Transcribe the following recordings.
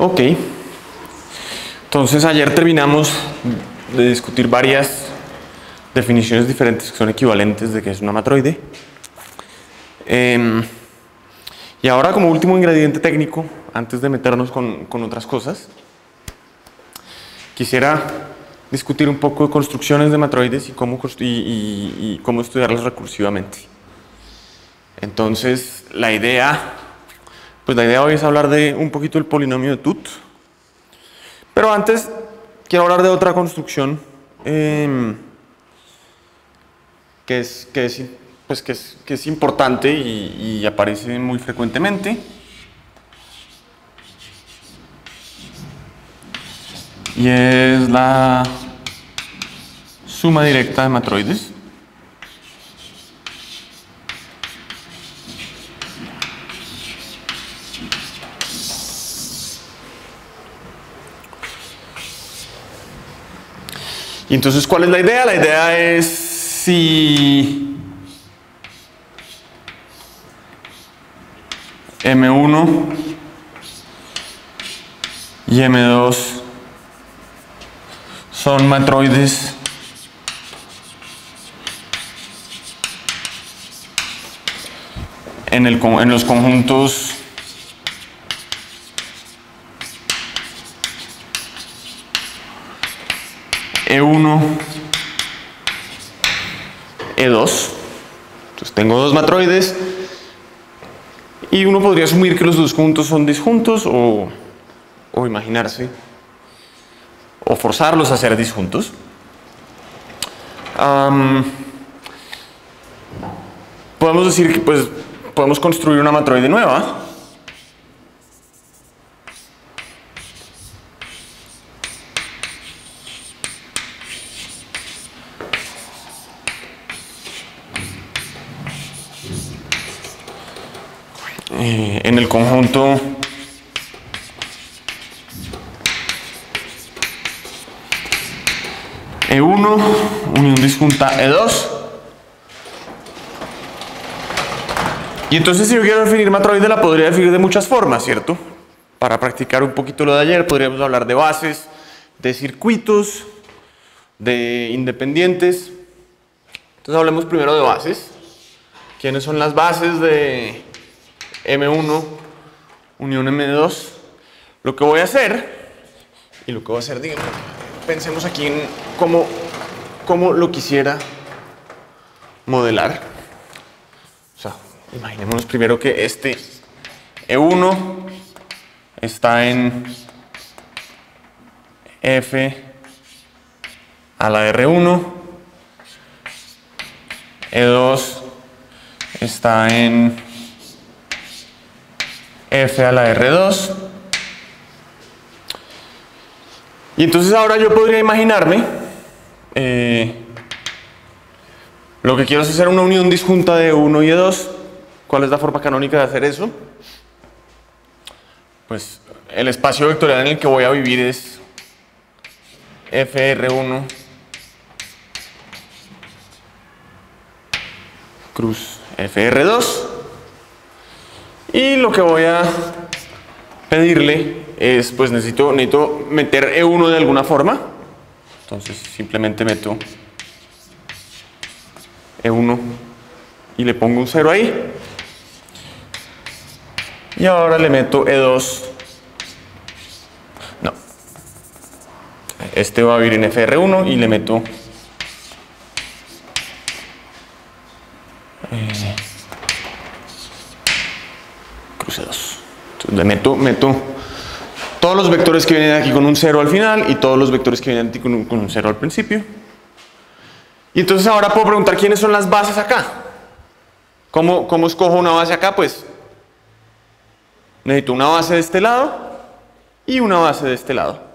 Ok. Entonces ayer terminamos de discutir varias definiciones diferentes que son equivalentes de qué es una matroide. Y ahora, como último ingrediente técnico, antes de meternos con otras cosas, quisiera discutir un poco de construcciones de matroides y cómo estudiarlas recursivamente. Entonces, la idea hoy es hablar de un poquito del polinomio de Tut. Pero antes, quiero hablar de otra construcción que es importante y aparece muy frecuentemente. Y es la suma directa de matroides. Y entonces, ¿cuál es la idea? La idea es si M1 y M2 son matroides en los conjuntos E1, E2. Entonces tengo dos matroides y uno podría asumir que los dos conjuntos son disjuntos o imaginarse o forzarlos a ser disjuntos. Podemos decir que podemos construir una matroide nueva. En el conjunto E1, unión disjunta E2. Y entonces, si yo quiero definir matroide, la podría definir de muchas formas, ¿cierto? Para practicar un poquito lo de ayer, podríamos hablar de bases, de circuitos, de independientes. Entonces, hablemos primero de bases. ¿Quiénes son las bases de M1 unión M2? Lo que voy a hacer, digamos, pensemos aquí en cómo lo quisiera modelar. O sea, imaginémonos primero que este E1 está en F a la R1, E2 está en F a la R2. Y entonces ahora yo podría imaginarme lo que quiero es hacer una unión disjunta de E1 y E2. ¿Cuál es la forma canónica de hacer eso? Pues el espacio vectorial en el que voy a vivir es FR1 cruz FR2. Y lo que voy a pedirle es, pues necesito meter E1 de alguna forma. Entonces simplemente meto E1 y le pongo un 0 ahí. Y ahora le meto E2. No. Este va a vivir en FR1 y le meto cruce 2. Entonces le meto todos los vectores que vienen aquí con un 0 al final y todos los vectores que vienen aquí con un 0 al principio. Y entonces ahora puedo preguntar quiénes son las bases acá. ¿Cómo escojo una base acá? Pues necesito una base de este lado y una base de este lado.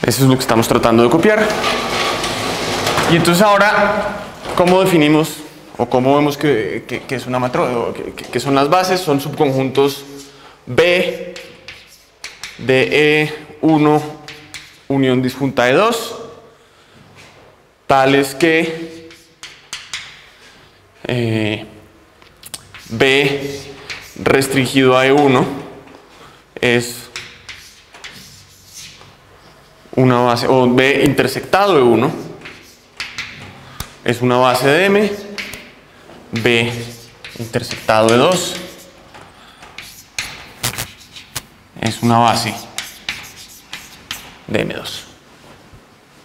Eso es lo que estamos tratando de copiar. Y entonces ahora, ¿cómo definimos o cómo vemos que es una matroide, que son las bases, son subconjuntos B de E1 unión disjunta E2, tales que B restringido a E1 es una base, o B intersectado E1 es una base de M, B intersectado E2 es una base de M2,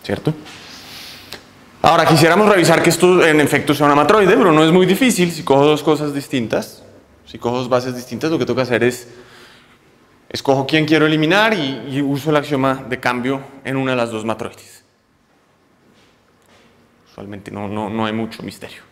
¿cierto? Ahora quisiéramos revisar que esto en efecto sea una matroide, pero no es muy difícil. Si cojo dos cosas distintas, si cojo dos bases distintas, lo que tengo que hacer es escojo quién quiero eliminar y uso el axioma de cambio en una de las dos matroides. Usualmente no hay mucho misterio.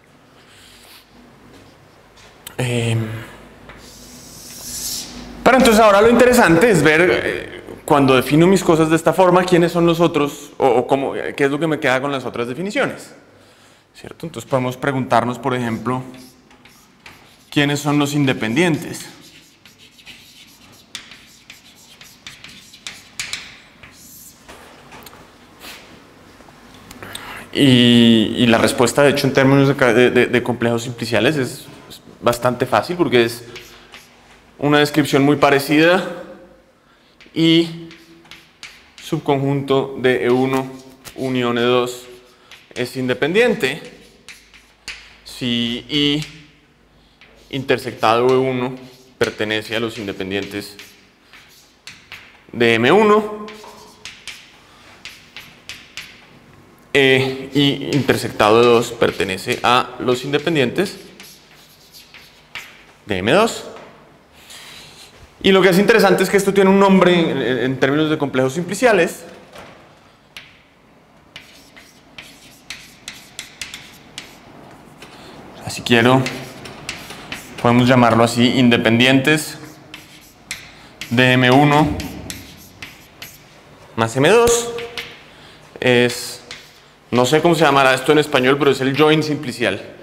Pero entonces ahora lo interesante es ver cuando defino mis cosas de esta forma, quiénes son los otros o cómo, qué es lo que me queda con las otras definiciones, ¿cierto? Entonces podemos preguntarnos, por ejemplo, quiénes son los independientes. Y la respuesta, de hecho, en términos de complejos simpliciales es bastante fácil porque es una descripción muy parecida y subconjunto de E1 unión E2 es independiente si I intersectado E1 pertenece a los independientes de M1 I intersectado E2 pertenece a los independientes de M2. Y lo que es interesante es que esto tiene un nombre en términos de complejos simpliciales. O sea, si quiero, podemos llamarlo así, independientes de M1 más M2. Es, no sé cómo se llamará esto en español, pero es el join simplicial.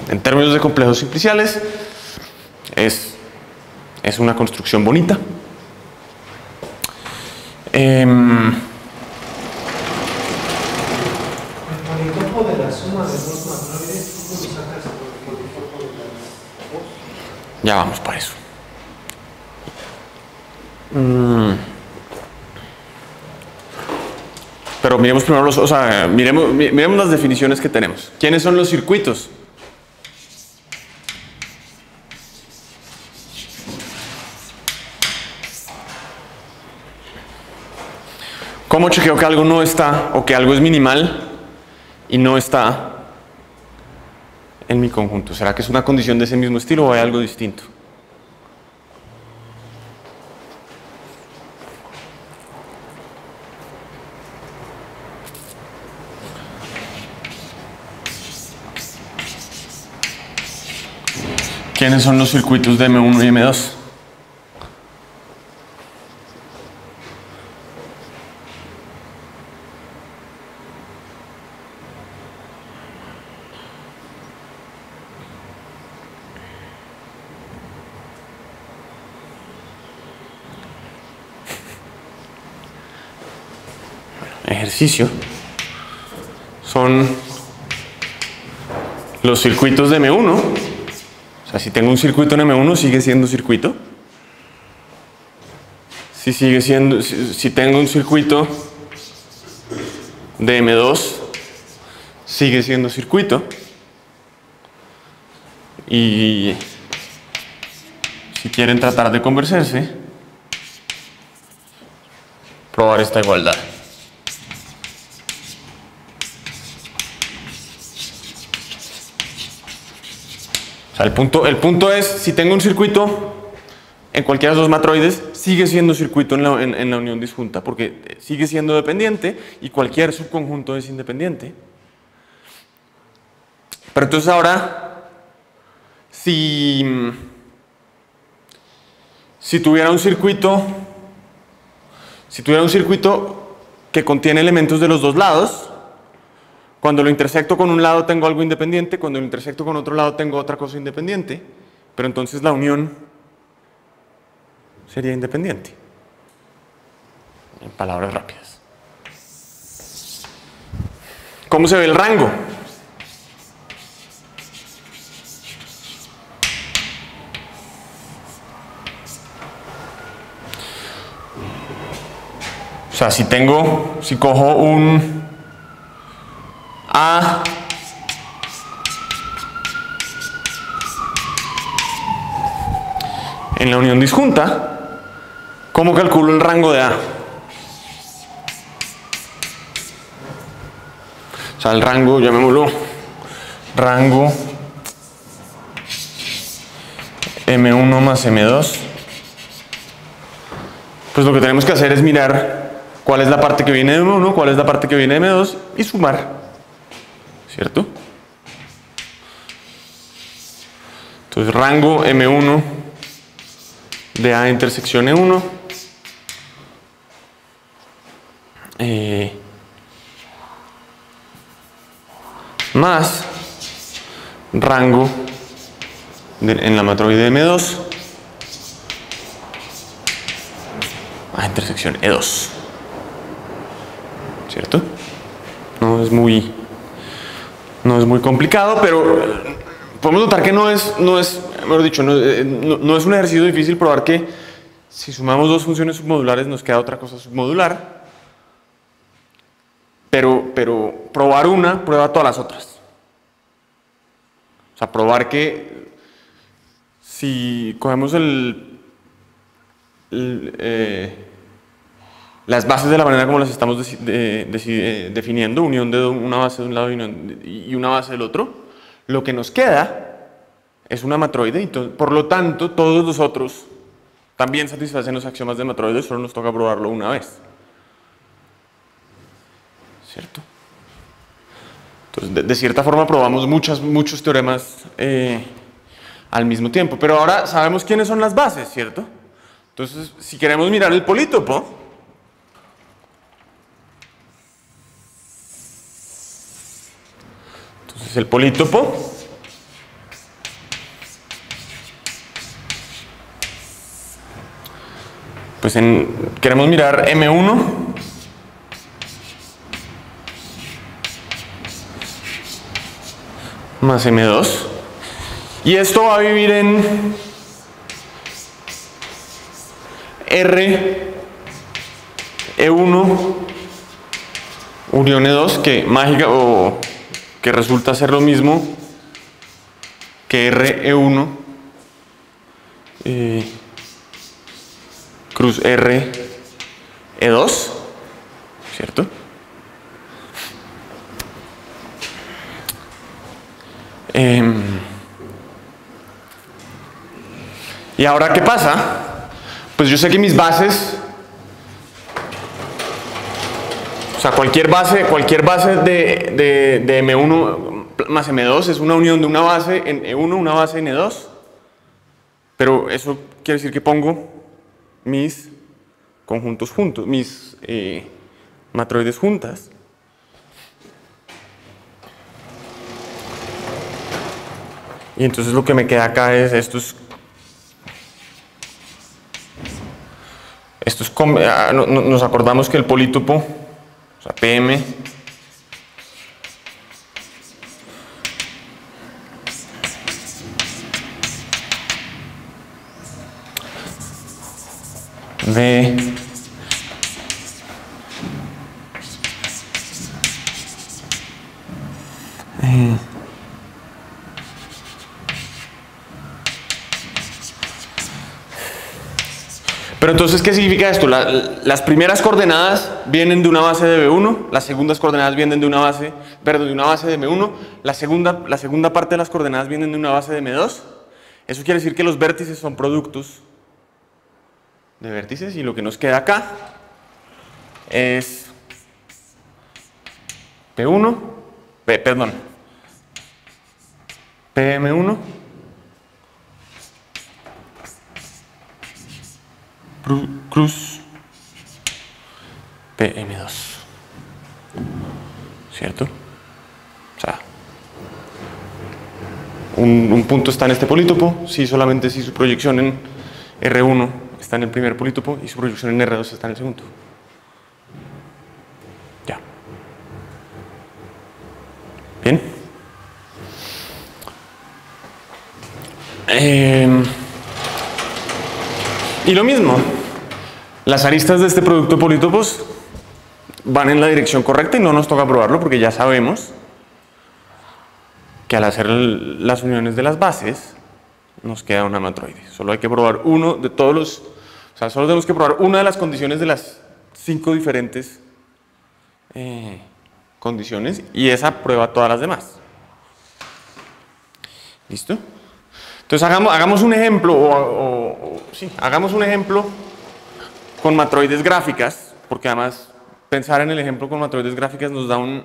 En términos de complejos simpliciales, es una construcción bonita. Ya vamos para eso. Pero miremos primero miremos las definiciones que tenemos. ¿Quiénes son los circuitos? ¿Cómo chequeo que algo no está o que algo es minimal y no está en mi conjunto? ¿Será que es una condición de ese mismo estilo o hay algo distinto? ¿Quiénes son los circuitos de M1 y M2? Ejercicio son los circuitos de M1. O sea, si tengo un circuito en M1 sigue siendo circuito. Si tengo un circuito de M2 sigue siendo circuito. Y si quieren tratar de convencerse, probar esta igualdad. O sea, el punto es, si tengo un circuito en cualquiera de los dos matroides, sigue siendo circuito en la unión disjunta, porque sigue siendo dependiente y cualquier subconjunto es independiente. Pero entonces ahora, si tuviera un circuito Si tuviera un circuito que contiene elementos de los dos lados, cuando lo intersecto con un lado tengo algo independiente, cuando lo intersecto con otro lado tengo otra cosa independiente, pero entonces la unión sería independiente. En palabras rápidas. ¿Cómo se ve el rango? O sea, si cojo un A en la unión disjunta, ¿cómo calculo el rango de A? O sea, el rango, llamémoslo, rango M1 más M2. Pues lo que tenemos que hacer es mirar cuál es la parte que viene de M1, cuál es la parte que viene de M2 y sumar, ¿cierto? Entonces, rango M1 de A intersección E1 más rango en la matroide M2 a intersección E2, ¿cierto? No es muy complicado, pero podemos notar que no es mejor dicho, no es un ejercicio difícil probar que si sumamos dos funciones submodulares nos queda otra cosa submodular. Pero probar una prueba todas las otras. O sea, probar que si cogemos las bases de la manera como las estamos definiendo, unión de una base de un lado y una base del otro, lo que nos queda es una matroide, y por lo tanto todos los otros también satisfacen los axiomas de matroide, solo nos toca probarlo una vez. ¿Cierto? Entonces, de cierta forma probamos muchos teoremas al mismo tiempo, pero ahora sabemos quiénes son las bases, ¿cierto? Entonces, si queremos mirar el polítopo, entonces el polítopo pues queremos mirar M1 más M2, y esto va a vivir en R E1 unión E2, que mágica o que resulta ser lo mismo que R E1 cruz R E2, ¿cierto? Y ahora, ¿qué pasa? Pues yo sé que mis bases, o sea, cualquier base de M1 más M2 es una unión de una base en E1, una base en E2, pero eso quiere decir que pongo mis conjuntos juntos, mis matroides juntas. Y entonces lo que me queda acá es nos acordamos que el polítopo, o sea, PM de pero entonces, ¿qué significa esto? Las primeras coordenadas vienen de una base de B1, las segundas coordenadas vienen de una base, perdón, de una base de M1, la segunda parte de las coordenadas vienen de una base de M2. Eso quiere decir que los vértices son productos de vértices, y lo que nos queda acá es PM1 cruz PM2. ¿Cierto? O sea, un punto está en este polítopo, solamente si su proyección en R1 está en el primer polítopo y su proyección en R2 está en el segundo. Ya. Bien. Y lo mismo, las aristas de este producto de polítopos van en la dirección correcta y no nos toca probarlo porque ya sabemos que al hacer las uniones de las bases nos queda una matroide. Solo hay que probar uno de todos los, o sea, solo tenemos que probar una de las condiciones de las 5 diferentes condiciones y esa prueba todas las demás. ¿Listo? Entonces hagamos un ejemplo, hagamos un ejemplo con matroides gráficas, porque además pensar en el ejemplo con matroides gráficas nos da un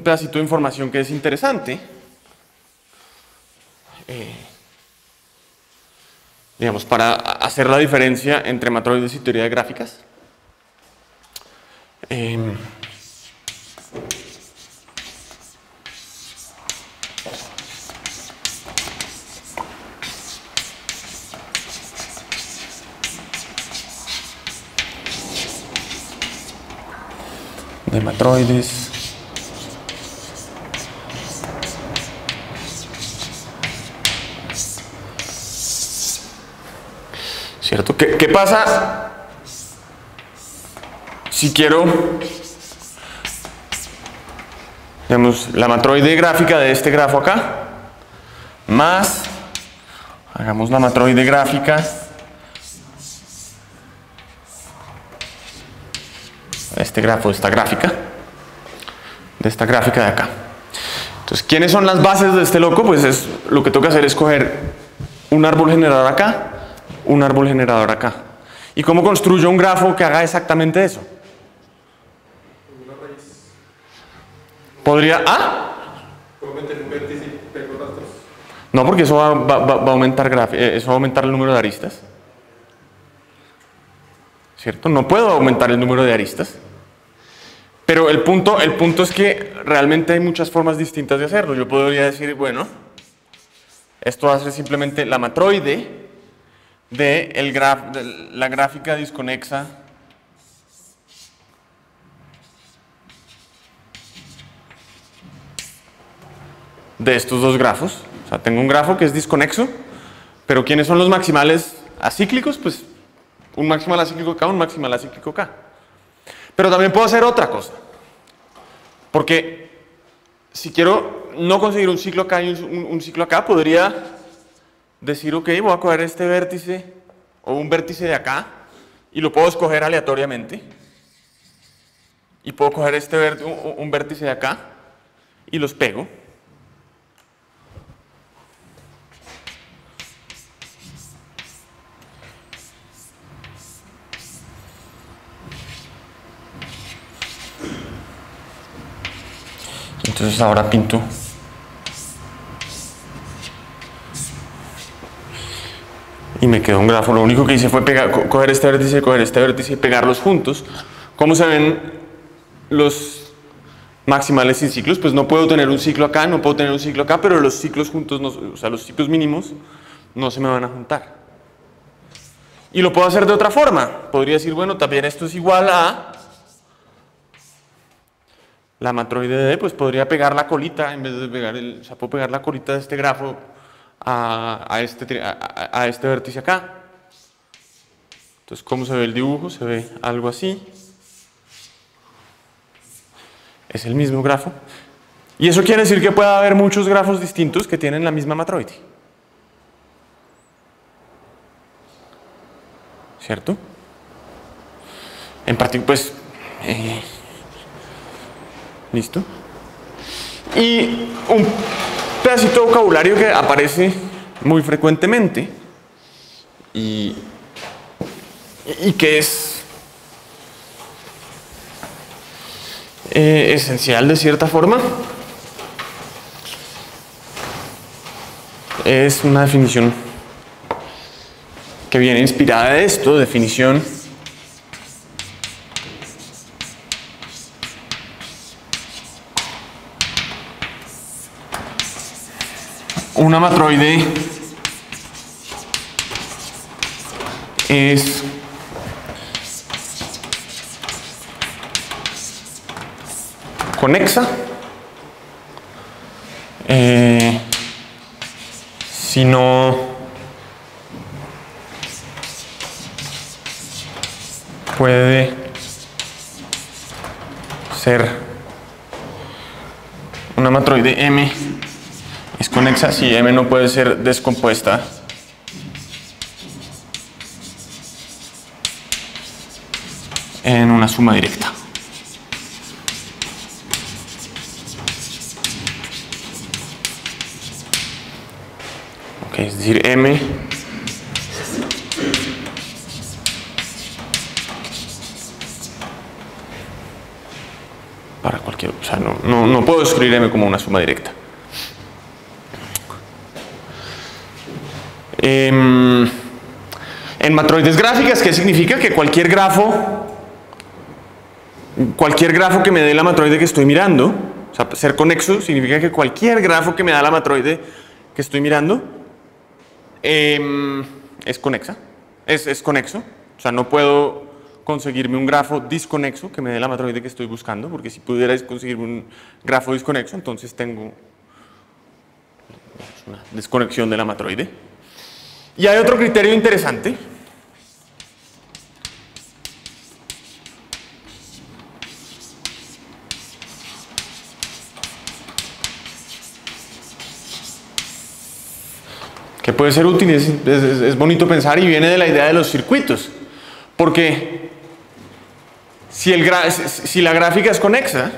pedacito de información que es interesante. Digamos, para hacer la diferencia entre matroides y teoría de gráficas. De matroides. ¿Cierto? ¿Qué pasa si quiero, digamos, la matroide gráfica de este grafo acá, más, hagamos la matroide gráfica de este grafo, de esta gráfica de acá? Entonces, ¿quiénes son las bases de este loco? Pues lo que toca hacer es coger un árbol generador acá, un árbol generador acá. ¿Y cómo construyo un grafo que haga exactamente eso? ¿Podría? ¿Puedo meter un vértice y pego rastros? No, porque eso va a aumentar eso va a aumentar el número de aristas. ¿Cierto? No puedo aumentar el número de aristas. Pero el punto es que realmente hay muchas formas distintas de hacerlo. Yo podría decir, bueno, esto va a ser simplemente la matroide de la gráfica disconexa de estos dos grafos. O sea, tengo un grafo que es disconexo, pero ¿quiénes son los maximales acíclicos? Pues un maximal acíclico acá, un maximal acíclico acá. Pero también puedo hacer otra cosa, porque si quiero no conseguir un ciclo acá y un ciclo acá, podría decir, ok, voy a coger este vértice o un vértice de acá y lo puedo escoger aleatoriamente. Y puedo coger un vértice de acá y los pego. Entonces ahora pinto y me quedó un grafo. Lo único que hice fue coger este vértice y pegarlos juntos. ¿Cómo se ven los maximales sin ciclos? Pues no puedo tener un ciclo acá, no puedo tener un ciclo acá, pero los ciclos juntos, o sea, los ciclos mínimos no se me van a juntar. Y lo puedo hacer de otra forma. Podría decir, bueno, también esto es igual a la matroide de D, pues podría pegar la colita, en vez de pegar o sea, puedo pegar la colita de este grafo a este vértice acá. Entonces, ¿cómo se ve el dibujo? Se ve algo así. Es el mismo grafo. Y eso quiere decir que puede haber muchos grafos distintos que tienen la misma matroide. ¿Cierto? En particular, pues... ¿listo? Y un pedacito de vocabulario que aparece muy frecuentemente y que es esencial de cierta forma, es una definición que viene inspirada de esto, definición una matroide es conexa si no puede ser una matroide M es conexa si M no puede ser descompuesta en una suma directa. Ok, es decir, M para cualquier, o sea, no puedo escribir M como una suma directa. En matroides gráficas, ¿qué significa? Que cualquier grafo que me dé la matroide que estoy mirando, o sea, ser conexo significa que cualquier grafo que me da la matroide que estoy mirando es conexa, es conexo. O sea, no puedo conseguirme un grafo disconexo que me dé la matroide que estoy buscando, porque si pudiera conseguirme un grafo disconexo, entonces tengo una desconexión de la matroide. Y hay otro criterio interesante. Que puede ser útil, es bonito pensar y viene de la idea de los circuitos. Porque si la gráfica es conexa,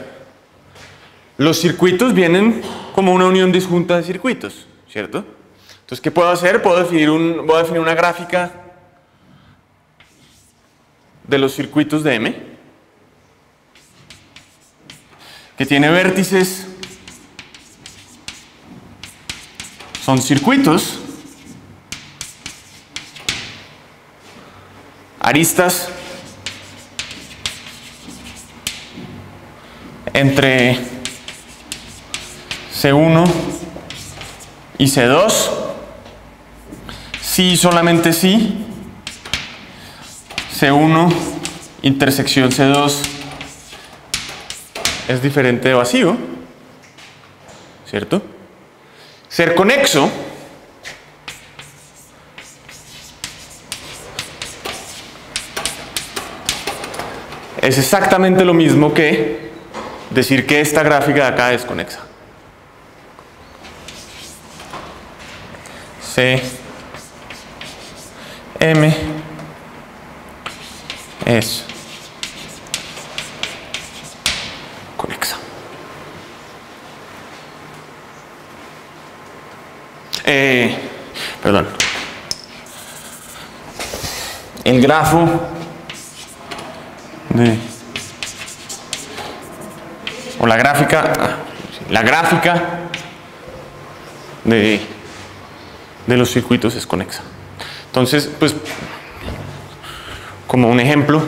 los circuitos vienen como una unión disjunta de circuitos, ¿cierto? Entonces, ¿qué puedo hacer? Voy a definir una gráfica de los circuitos de M que tiene vértices, son circuitos, aristas entre C1 y C2, sí, solamente sí, C1 intersección C2 es diferente de vacío, ¿cierto? Ser conexo es exactamente lo mismo que decir que esta gráfica de acá es conexa. C, M es conexa. Perdón. El grafo o la gráfica de los circuitos es conexa. Entonces, pues, como un ejemplo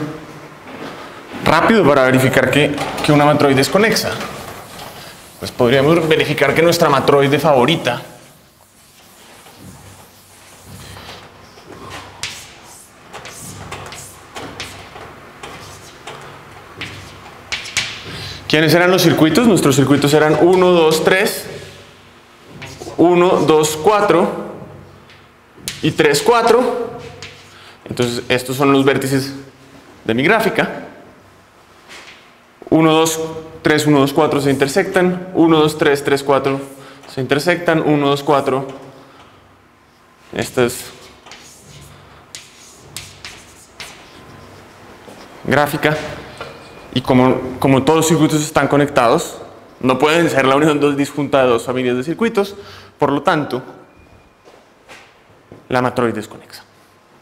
rápido para verificar que una matroide es conexa, pues podríamos verificar que nuestra matroide favorita ¿quiénes eran los circuitos? Nuestros circuitos eran 1, 2, 3, 1, 2, 4 y 3, 4. Entonces, estos son los vértices de mi gráfica. 1, 2, 3, 1, 2, 4 se intersectan. 1, 2, 3, 3, 4 se intersectan. 1, 2, 4. Esta es gráfica. Y como todos los circuitos están conectados, no pueden ser la unión disjunta de dos familias de circuitos, por lo tanto, la matroide es conexa.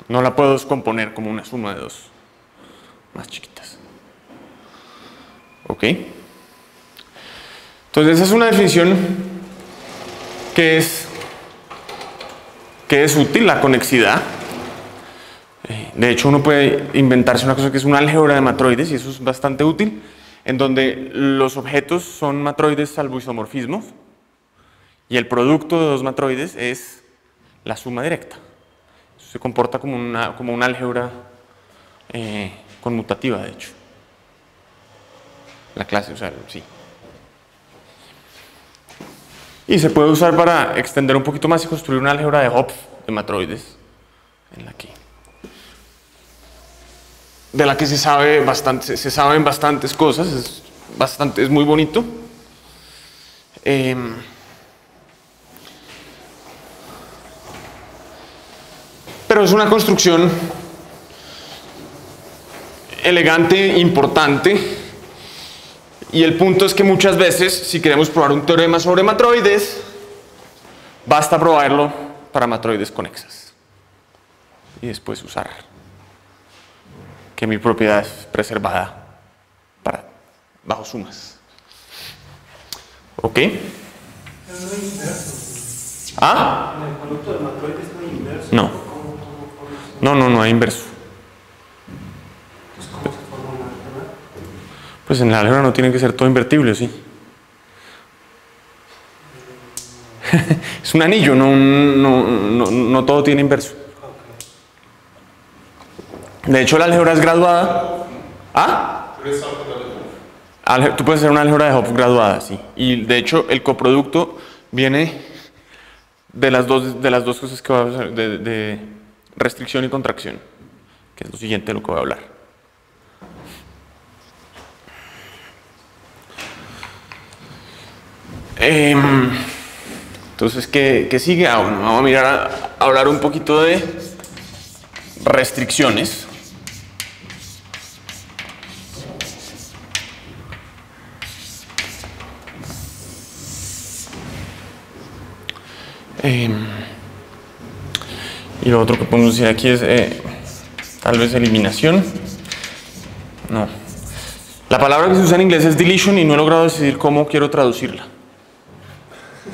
No la puedo descomponer como una suma de dos más chiquitas. ¿Ok? Entonces, esa es una definición que es útil, la conexidad. De hecho, uno puede inventarse una cosa que es un álgebra de matroides, y eso es bastante útil, en donde los objetos son matroides salvo isomorfismos, Y el producto de dos matroides es la suma directa. Se comporta como una álgebra conmutativa, de hecho. La clase, o sea, sí. Y se puede usar para extender un poquito más y construir una álgebra de Hopf de matroides, de la que se saben bastantes cosas, es muy bonito. Pero es una construcción elegante, importante, y el punto es que muchas veces, si queremos probar un teorema sobre matroides, basta probarlo para matroides conexas y después usar que mi propiedad es preservada bajo sumas. ¿Ok? Pero no hay inverso. ¿Ah? En el producto de matroides no hay inverso. No. No hay inverso. Entonces, ¿cómo se forma una álgebra? Pues en la álgebra no tiene que ser todo invertible, ¿sí? Es un anillo, no todo tiene inverso. De hecho, la álgebra es graduada. ¿Ah? Tú puedes hacer una álgebra de Hopf graduada, sí. Y de hecho, el coproducto viene de las dos cosas que vamos a hacer, de restricción y contracción, que es lo siguiente de lo que voy a hablar. Entonces, ¿qué sigue? Bueno, vamos a mirar a hablar un poquito de restricciones. Y lo otro que podemos decir aquí es tal vez eliminación. No. La palabra que se usa en inglés es deletion y no he logrado decidir cómo quiero traducirla.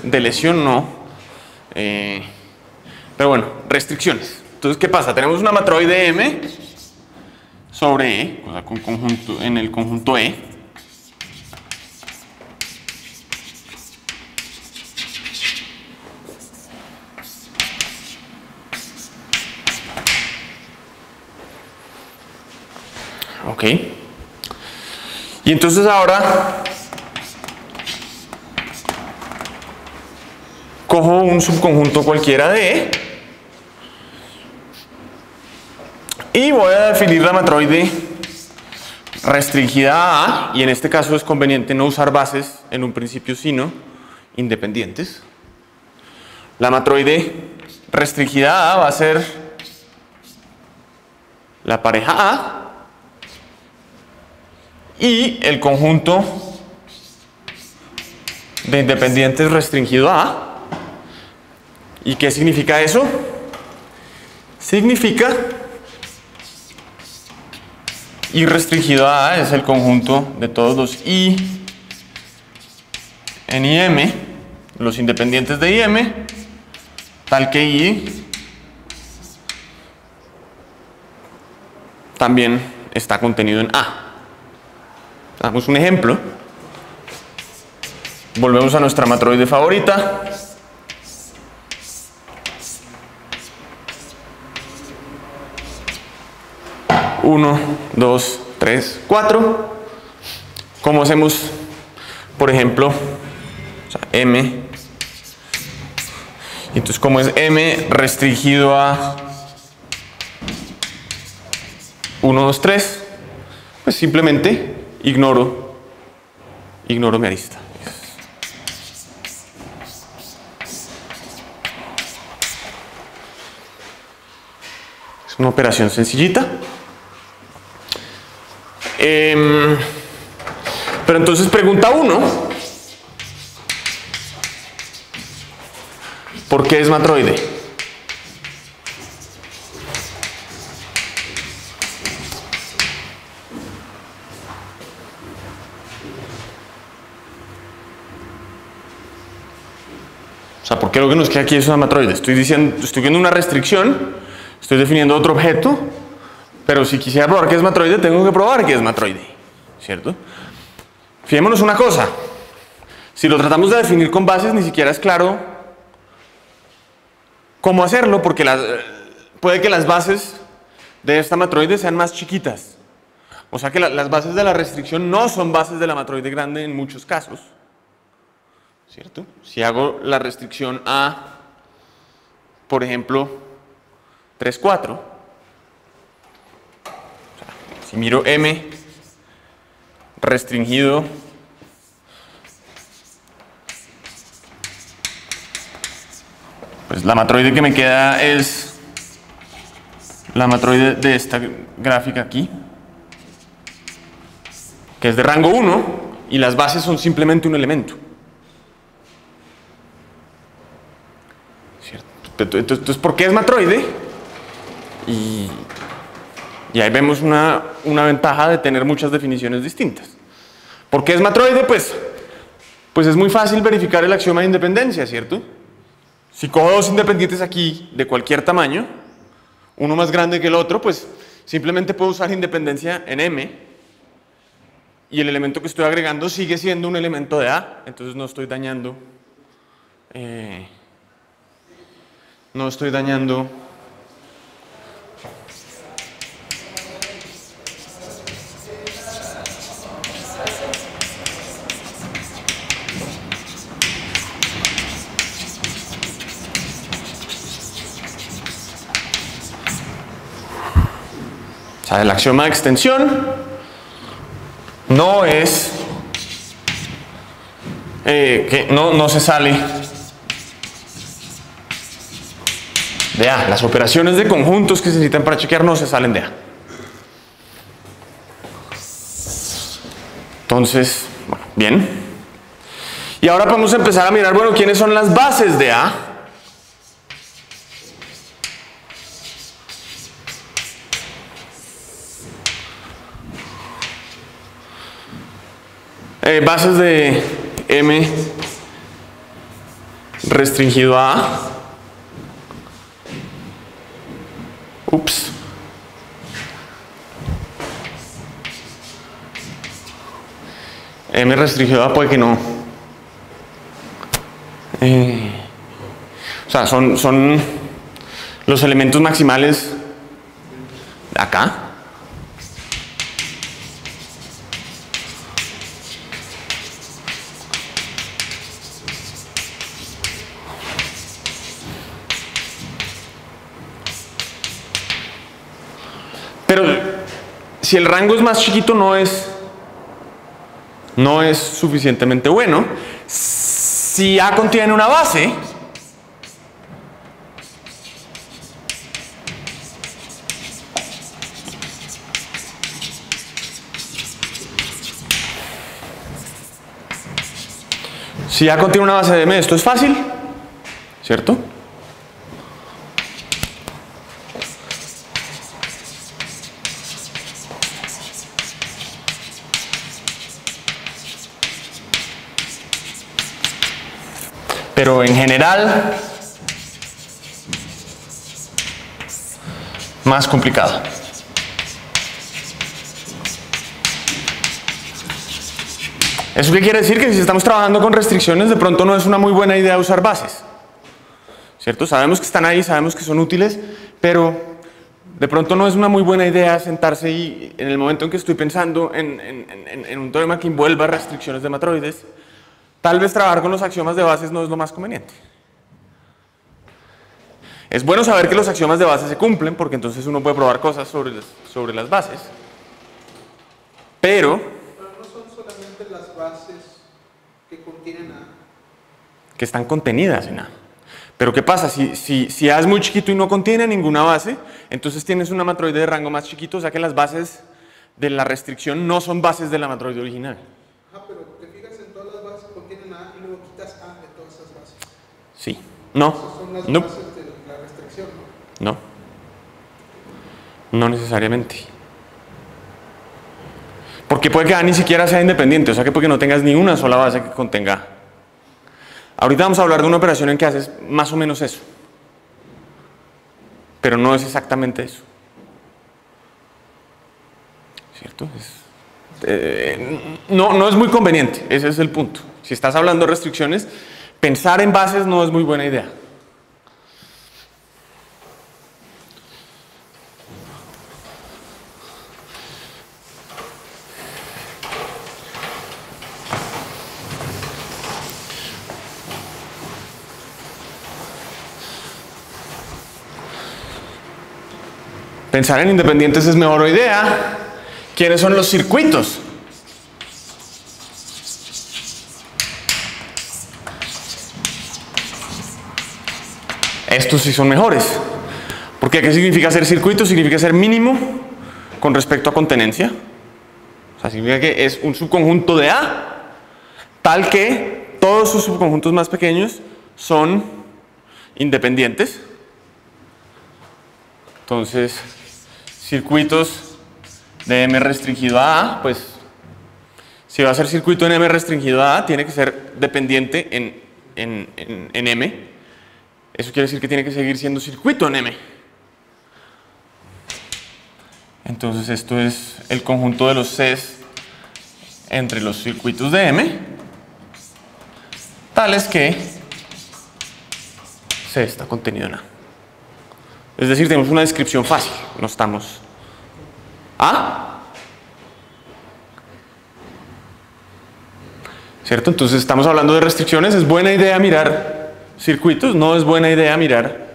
Deleción no. Pero bueno, restricciones. Entonces, ¿qué pasa? Tenemos una matroide M sobre E, o sea, en el conjunto E. Ok. Y entonces ahora cojo un subconjunto cualquiera de E y voy a definir la matroide restringida a A, y en este caso es conveniente no usar bases en un principio sino independientes. La matroide restringida a A va a ser la pareja A y el conjunto de independientes restringido a A. ¿Y qué significa eso? Significa I restringido a A es el conjunto de todos los I en IM, los independientes de IM, tal que I también está contenido en A. Damos un ejemplo. Volvemos a nuestra matroide favorita. Uno, dos, tres, cuatro. ¿Cómo hacemos, por ejemplo, M? Entonces, ¿cómo es M restringido a 1, 2, 3? Pues simplemente ignoro mi arista. Es una operación sencillita. Pero entonces pregunta 1, ¿por qué es matroide? O sea, ¿por qué lo que nos queda aquí es una matroide? Estoy viendo una restricción, estoy definiendo otro objeto, pero si quisiera probar que es matroide, tengo que probar que es matroide, ¿cierto? Fijémonos una cosa. Si lo tratamos de definir con bases, ni siquiera es claro cómo hacerlo, porque puede que las bases de esta matroide sean más chiquitas. O sea que las bases de la restricción no son bases de la matroide grande en muchos casos. ¿Cierto? Si hago la restricción a, por ejemplo, 3, 4. O sea, si miro M restringido pues la matroide que me queda es la matroide de esta gráfica aquí, que es de rango 1, y las bases son simplemente un elemento. ¿Cierto? Entonces, ¿por qué es matroide? Y ahí vemos una ventaja de tener muchas definiciones distintas. ¿Por qué es matroide? Pues es muy fácil verificar el axioma de independencia, ¿cierto? Si cojo dos independientes aquí de cualquier tamaño, uno más grande que el otro, pues simplemente puedo usar independencia en M y el elemento que estoy agregando sigue siendo un elemento de A, entonces no estoy dañando o sea, el axioma de extensión no es que no se sale de A. Las operaciones de conjuntos que se necesitan para chequear no se salen de A. Entonces, bueno, bien. Y ahora podemos empezar a mirar, bueno, ¿quiénes son las bases de A? Bases de M restringido a A. Ups. M restringido a puede que no. O sea, son los elementos maximales de acá. Pero si el rango es más chiquito no es suficientemente bueno. Si A contiene una base, de M, esto es fácil, ¿cierto? Pero en general, más complicado. ¿Eso qué quiere decir? Que si estamos trabajando con restricciones, de pronto no es una muy buena idea usar bases. ¿Cierto? Sabemos que están ahí, sabemos que son útiles, pero de pronto no es una muy buena idea sentarse y en el momento en que estoy pensando en un teorema que envuelva restricciones de matroides, tal vez trabajar con los axiomas de bases no es lo más conveniente. Es bueno saber que los axiomas de base se cumplen, porque entonces uno puede probar cosas sobre las bases. Pero no son solamente las bases que contienen A. Que están contenidas en A. Pero ¿qué pasa? Si A es muy chiquito y no contiene ninguna base, entonces tienes una matroide de rango más chiquito, o sea que las bases de la restricción no son bases de la matroide original. Ajá, pero te fijas en todas las bases que contienen A y luego quitas A de todas esas bases. Sí. No. Esas son las No. bases de la restricción, ¿no? No. No necesariamente. Porque puede que A ni siquiera sea independiente, o sea que puede que no tengas ni una sola base que contenga A. Ahorita vamos a hablar de una operación en que haces más o menos eso. Pero no es exactamente eso. ¿Cierto? no es muy conveniente, ese es el punto. Si estás hablando de restricciones, pensar en bases no es muy buena idea. Pensar en independientes es mejor idea. ¿Quiénes son los circuitos? Estos sí son mejores. Porque ¿qué significa ser circuito? Significa ser mínimo con respecto a contenencia. O sea, significa que es un subconjunto de A, tal que todos sus subconjuntos más pequeños son independientes. Entonces, circuitos de M restringido a A, pues si va a ser circuito en M restringido a A, tiene que ser dependiente en M. Eso quiere decir que tiene que seguir siendo circuito en M. Entonces esto es el conjunto de los Cs entre los circuitos de M, tales que C está contenido en A. Es decir, tenemos una descripción fácil, no estamos ¿A? ¿Cierto? Entonces estamos hablando de restricciones. Es buena idea mirar circuitos, no es buena idea mirar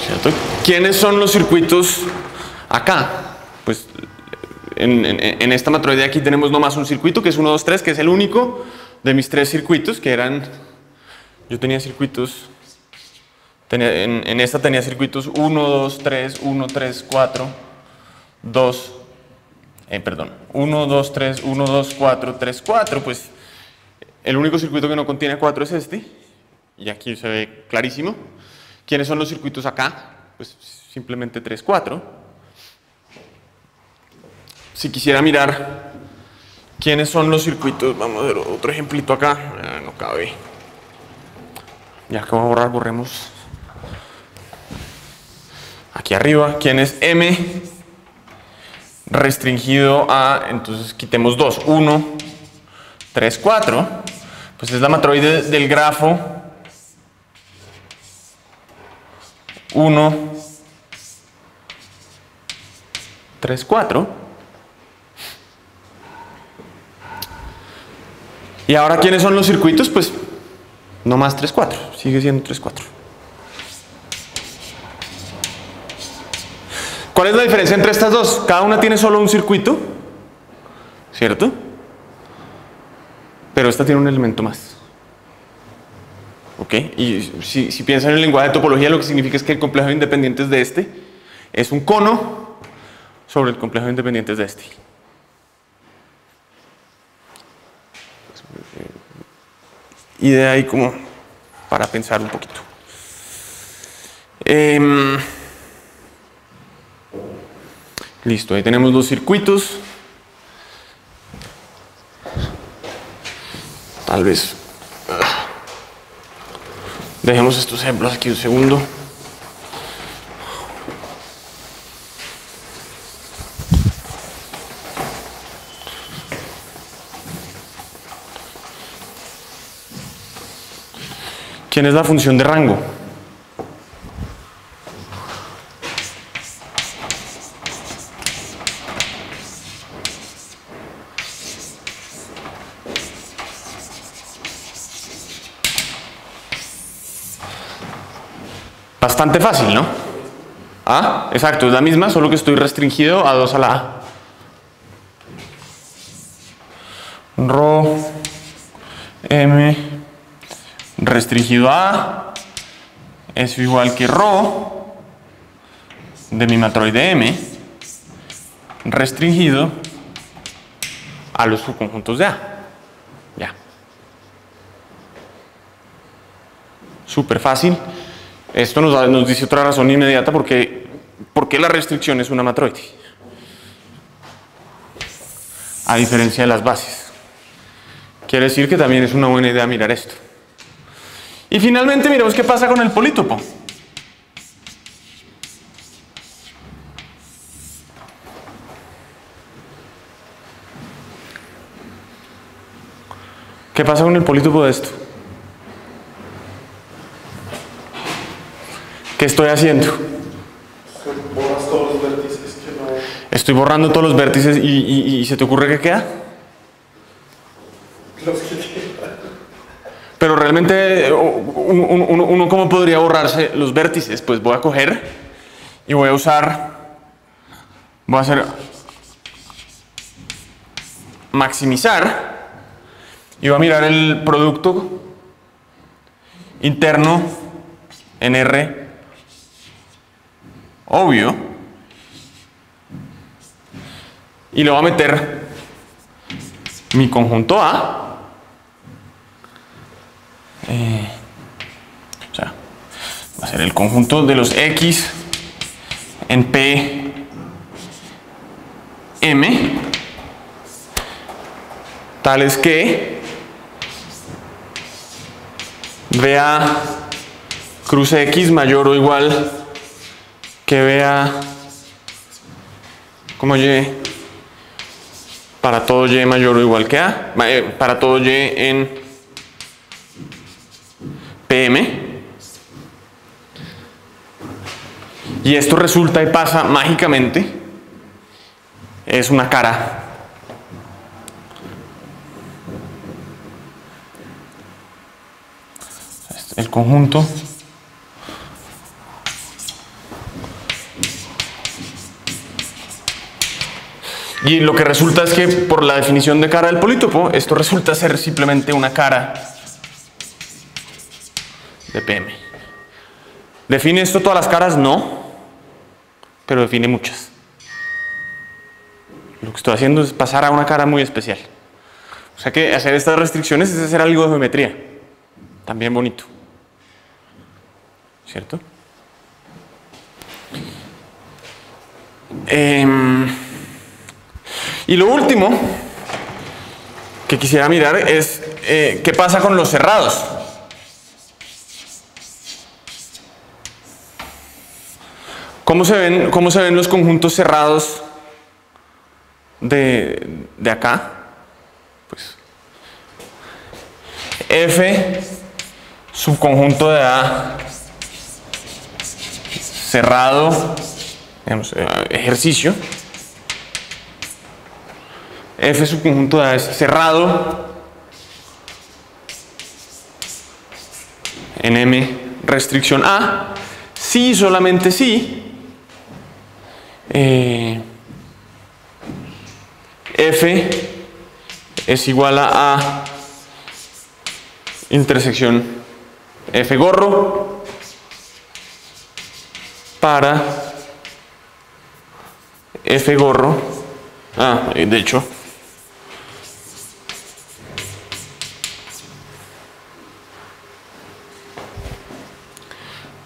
¿cierto? ¿Quiénes son los circuitos acá? Pues en esta matroide aquí tenemos nomás un circuito que es 1, 2, 3, que es el único de mis 3 circuitos que eran, yo tenía circuitos, en esta tenía circuitos 1, 2, 3, 1, 3, 4, 2, perdón, 1, 2, 3, 1, 2, 4, 3, 4, pues el único circuito que no contiene 4 es este, y aquí se ve clarísimo. ¿Quiénes son los circuitos acá? Pues simplemente 3, 4. Si quisiera mirar quiénes son los circuitos, vamos a ver otro ejemplito acá, no cabe. Ya que vamos a borrar, borremos. Aquí arriba, ¿quién es M? Restringido a, entonces quitemos 2, 1, 3, 4. Pues es la matroide del grafo 1, 3, 4. Y ahora, ¿quiénes son los circuitos? Pues no más 3, 4, sigue siendo 3, 4. ¿Cuál es la diferencia entre estas dos? Cada una tiene solo un circuito, ¿cierto? Pero esta tiene un elemento más. ¿Ok? Y si piensan en el lenguaje de topología, lo que significa es que el complejo de independientes de este es un cono sobre el complejo de independientes de este. Y de ahí como para pensar un poquito. Listo, ahí tenemos los circuitos. Tal vez dejemos estos ejemplos aquí un segundo. ¿Quién es la función de rango? Bastante fácil, ¿no? Ah, exacto, es la misma, solo que estoy restringido a 2 a la A. Rho M restringido a es igual que rho de mi matroide M restringido a los subconjuntos de A. Ya. Súper fácil. Esto nos dice otra razón inmediata por qué la restricción es una matroide. A diferencia de las bases. Quiere decir que también es una buena idea mirar esto. Y finalmente miremos qué pasa con el polítopo. ¿Qué pasa con el polítopo de esto? ¿Qué estoy haciendo? Borras todos los vértices que no. Estoy borrando todos los vértices y ¿se te ocurre qué queda? Los que quedan. Pero realmente, uno ¿cómo podría borrarse los vértices? Pues voy a coger y voy a hacer maximizar y voy a mirar el producto interno en R obvio y le voy a meter mi conjunto A. O sea, va a ser el conjunto de los X en P M tales que BA cruce X mayor o igual que BA como Y para todo Y mayor o igual que A, para todo Y en PM. Y esto resulta y pasa mágicamente, es una cara. El conjunto y lo que resulta es que por la definición de cara del polítopo, esto resulta ser simplemente una cara de PM. ¿Define esto todas las caras? No, pero define muchas. Lo que estoy haciendo es pasar a una cara muy especial. O sea que hacer estas restricciones es hacer algo de geometría, también bonito, ¿cierto? Y lo último que quisiera mirar es qué pasa con los cerrados. ¿Cómo se ven los conjuntos cerrados de acá? Pues F subconjunto de A cerrado, digamos, ejercicio. F subconjunto de A es cerrado en M restricción A, si solamente si F es igual a intersección F gorro para F gorro. De hecho,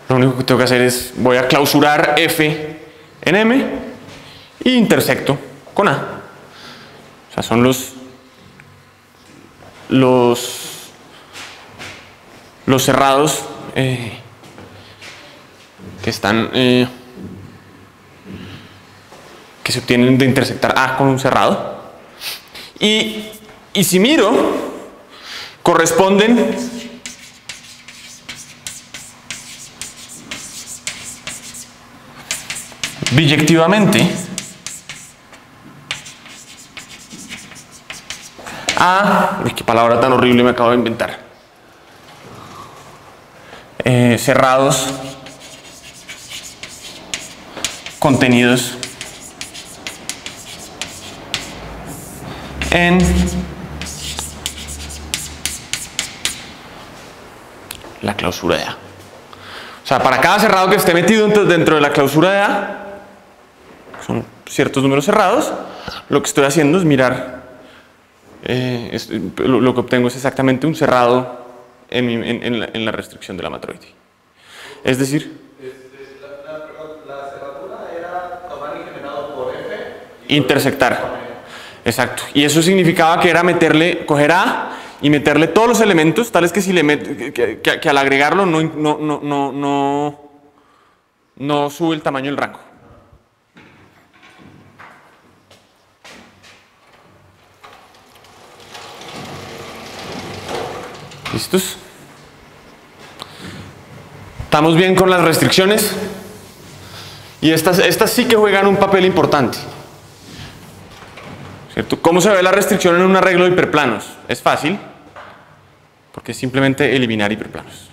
lo único que tengo que hacer es voy a clausurar F en M e intersecto con A. O sea, son los cerrados que están que se obtienen de intersectar A con un cerrado. Y si miro, corresponden biyectivamente uy, qué palabra tan horrible me acabo de inventar. Cerrados contenidos en la clausura de A. O sea, para cada cerrado que esté metido dentro de la clausura de A, que son ciertos números cerrados, lo que estoy haciendo es mirar, lo que obtengo es exactamente un cerrado en la restricción de la matroide. Es decir, La cerradura era tomar el generado por F. Intersectar. Exacto. Y eso significaba que era coger A y meterle todos los elementos, tales que si le que al agregarlo no sube el tamaño del rango. ¿Listos? ¿Estamos bien con las restricciones? Y estas sí que juegan un papel importante. ¿Cierto? ¿Cómo se ve la restricción en un arreglo de hiperplanos? Es fácil, porque es simplemente eliminar hiperplanos.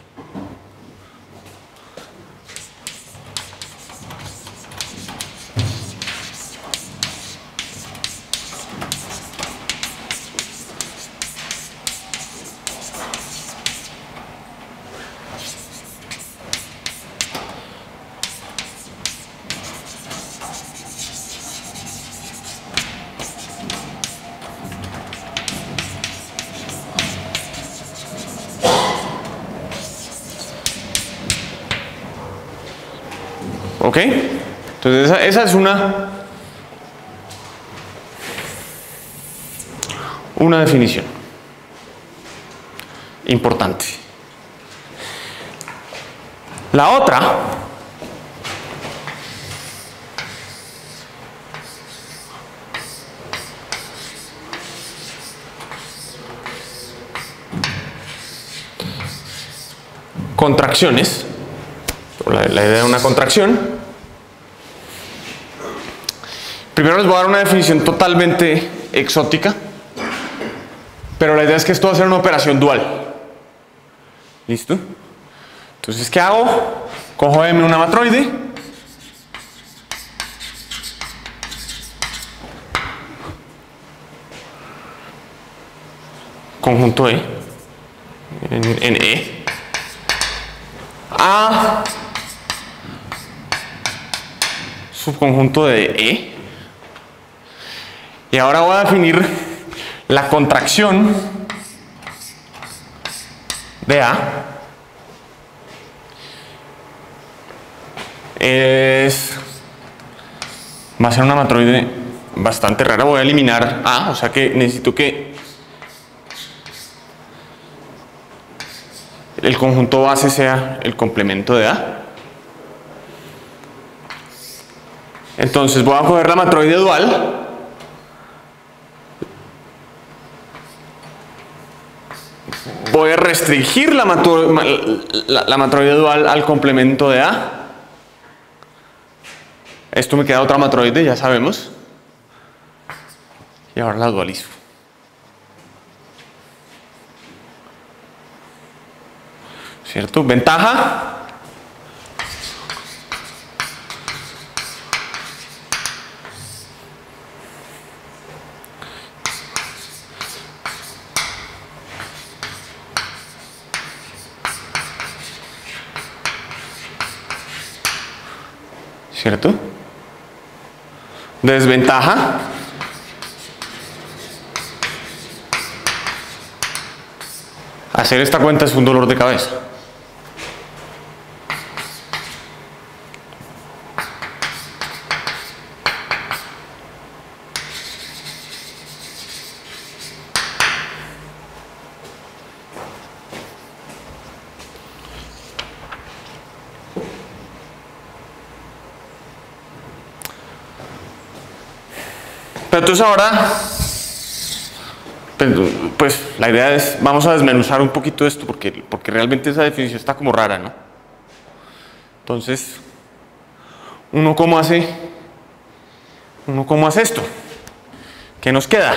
¿Ok? Entonces esa es una definición importante. La otra contracciones, la idea de una contracción. Primero les voy a dar una definición totalmente exótica, pero la idea es que esto va a ser una operación dual. ¿Listo? Entonces, ¿qué hago? Cojo M una matroide, conjunto E en E, A subconjunto de E, y ahora voy a definir la contracción de A. Va a ser una matroide bastante rara. Voy a eliminar A, o sea que necesito que el conjunto base sea el complemento de A. Entonces voy a coger la matroide dual. Voy a restringir la matroide dual al complemento de A. Esto me queda otra matroide, ya sabemos. Y ahora la dualizo. ¿Cierto? Ventaja. ¿Cierto? Desventaja. Hacer esta cuenta es un dolor de cabeza. Pero entonces ahora, pues la idea es, vamos a desmenuzar un poquito esto porque realmente esa definición está como rara, ¿no? Entonces, ¿uno cómo hace esto? ¿Qué nos queda?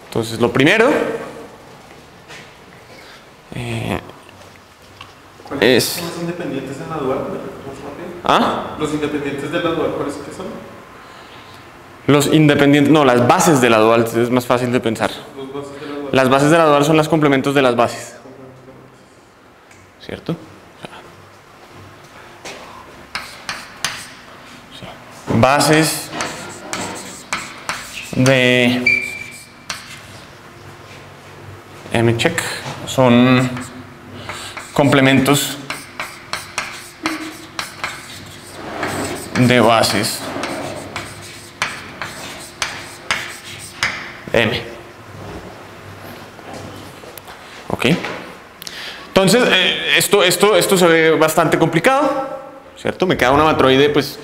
Entonces, lo primero es... ¿Son los independientes de la dual? ¿Ah? ¿Los independientes de la dual cuáles que son? Los independientes, no, las bases de la dual, es más fácil de pensar. Los bases de la dual. Las bases de la dual son los complementos de las bases. ¿Cierto? Sí. Bases de M-check son complementos de bases M. Ok. Entonces, esto se ve bastante complicado, ¿cierto? Me queda una matroide, pues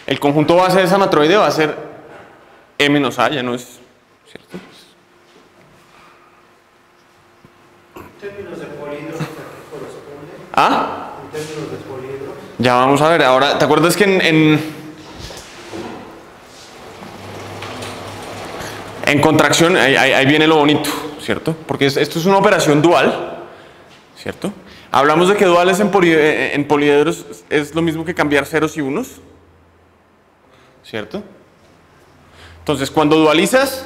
el conjunto base de esa matroide va a ser M menos A, ya no es, ¿cierto? ¿Ah? En términos de poliedros. Ya vamos a ver. Ahora, ¿te acuerdas que en contracción, ahí viene lo bonito, ¿cierto? Porque esto es una operación dual, ¿cierto? Hablamos de que duales en poliedros es lo mismo que cambiar ceros y unos, ¿cierto? Entonces, cuando dualizas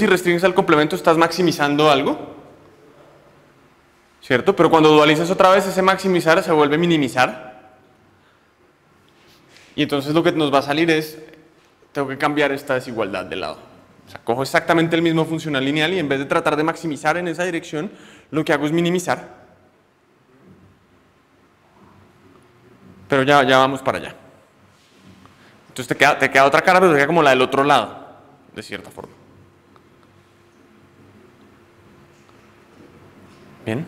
y restringes al complemento, estás maximizando algo, ¿cierto? Pero cuando dualizas otra vez, ese maximizar se vuelve minimizar. Y entonces lo que nos va a salir es, tengo que cambiar esta desigualdad de lado. O sea, cojo exactamente el mismo funcional lineal y en vez de tratar de maximizar en esa dirección, lo que hago es minimizar. Pero ya vamos para allá. Entonces te queda otra cara, pero te queda como la del otro lado, de cierta forma. Bien.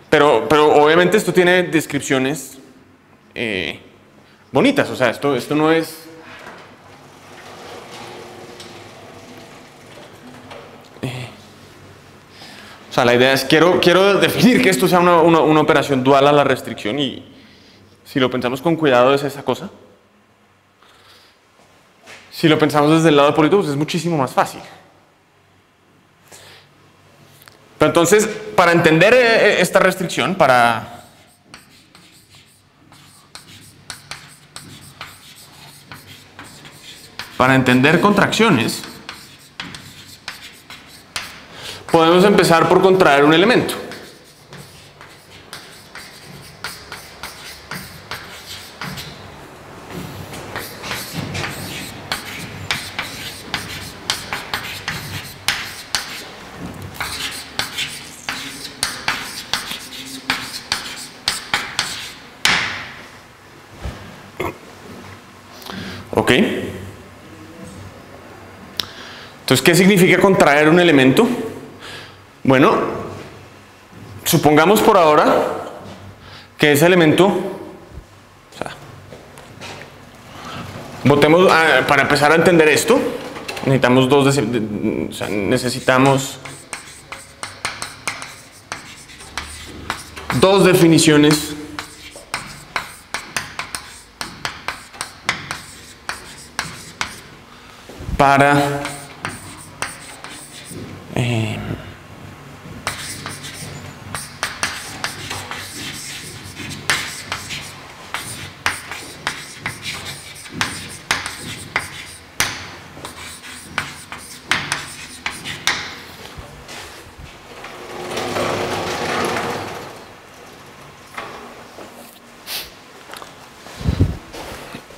Pero obviamente esto tiene descripciones bonitas. O sea, esto no es... O sea, la idea es, quiero definir que esto sea una operación dual a la restricción y si lo pensamos con cuidado es esa cosa. Si lo pensamos desde el lado de Polito, pues es muchísimo más fácil. Pero entonces, para entender esta restricción, para entender contracciones, podemos empezar por contraer un elemento. ¿Ok? Entonces, ¿qué significa contraer un elemento? Bueno, supongamos por ahora que ese elemento, o sea, votemos, para empezar a entender esto, necesitamos dos definiciones para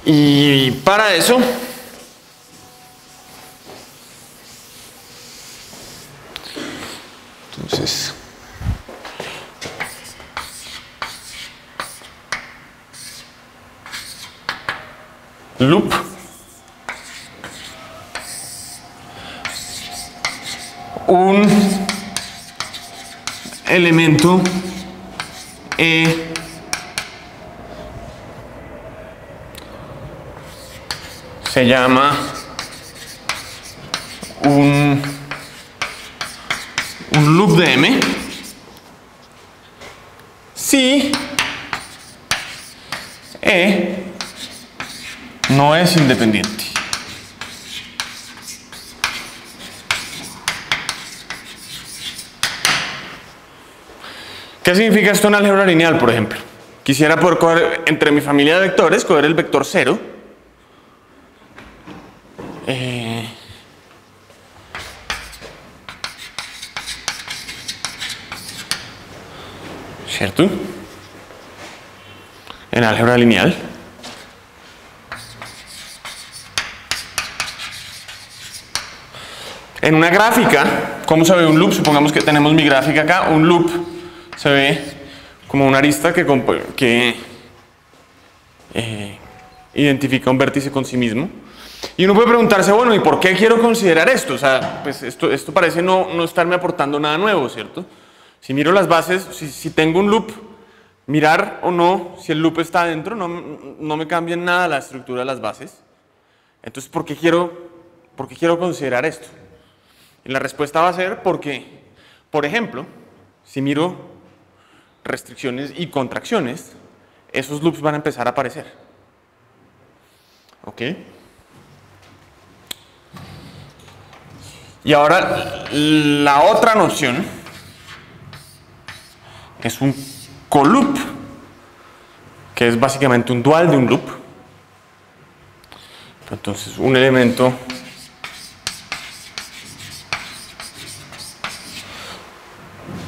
y para eso entonces loop un elemento se llama un loop de M si E no es independiente. ¿Qué significa esto en álgebra lineal, por ejemplo? Quisiera poder coger entre mi familia de vectores, coger el vector 0. ¿Cierto? En álgebra lineal. En una gráfica, ¿cómo se ve un loop? Supongamos que tenemos mi gráfica acá. Un loop se ve como una arista que identifica un vértice con sí mismo. Y uno puede preguntarse, bueno, ¿y por qué quiero considerar esto? O sea, pues esto parece no estarme aportando nada nuevo, ¿cierto? Si miro las bases, si tengo un loop, mirar o no, si el loop está adentro, no me cambia en nada la estructura de las bases. Entonces, ¿por qué quiero considerar esto? Y la respuesta va a ser porque, por ejemplo, si miro restricciones y contracciones, esos loops van a empezar a aparecer. ¿Ok? Y ahora la otra noción es un coloop, que es básicamente un dual de un loop. Entonces, un elemento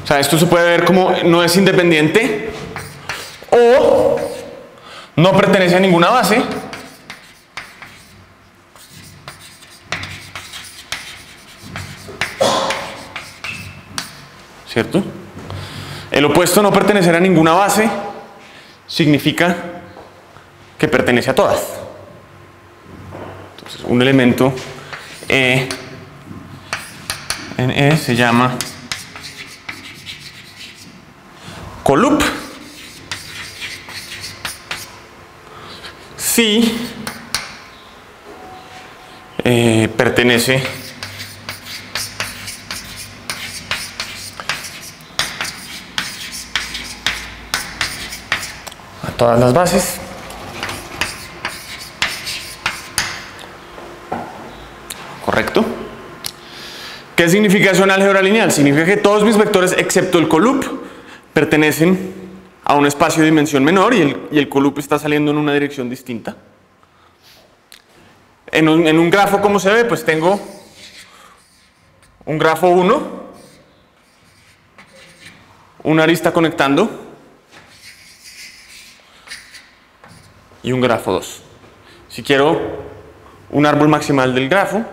o sea, esto se puede ver como no es independiente o no pertenece a ninguna base. ¿Cierto? El opuesto, no pertenecer a ninguna base, significa que pertenece a todas. Entonces, un elemento en E se llama coloop si pertenece a todas las bases. ¿Correcto? ¿Qué significa eso en álgebra lineal? Significa que todos mis vectores excepto el coloop pertenecen a un espacio de dimensión menor y el coloop está saliendo en una dirección distinta. En un grafo, ¿cómo se ve? Pues tengo un grafo 1, una arista conectando y un grafo 2. Si quiero un árbol maximal del grafo,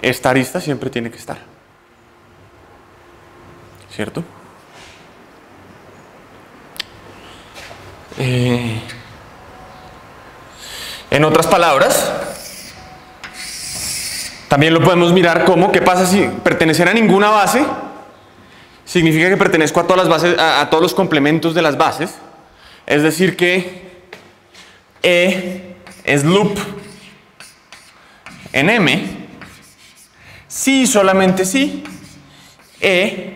esta arista siempre tiene que estar. ¿Cierto? En otras palabras, también lo podemos mirar como ¿qué pasa si pertenecer a ninguna base significa que pertenezco a todas las bases, a todos los complementos de las bases? Es decir que E es loop en M si y solamente si E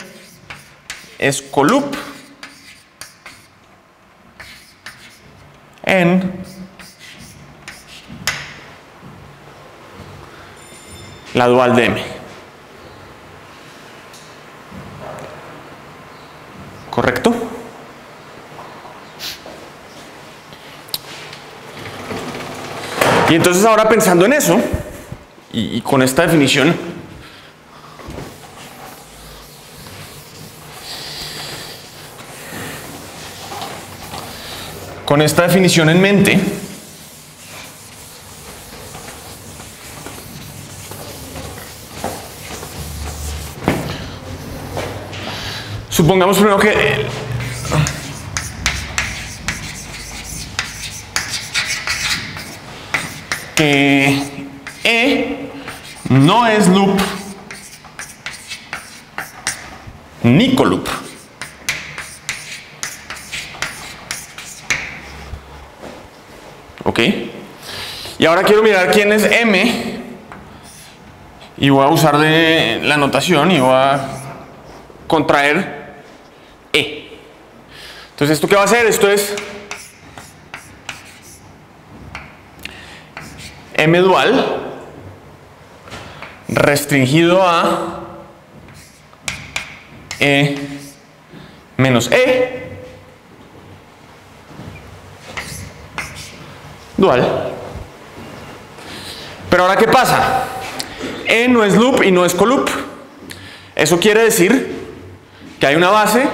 es coloop en la dual de M. ¿Correcto? Y entonces ahora pensando en eso y con esta definición, en mente, supongamos primero que E no es loop ni coloop. ¿Ok? Y ahora quiero mirar quién es M y voy a usar de la notación y voy a contraer E. Entonces, ¿esto qué va a hacer? Esto es M dual restringido a E menos E dual. Pero ahora, ¿qué pasa? E no es loop y no es coloop. Eso quiere decir que hay una base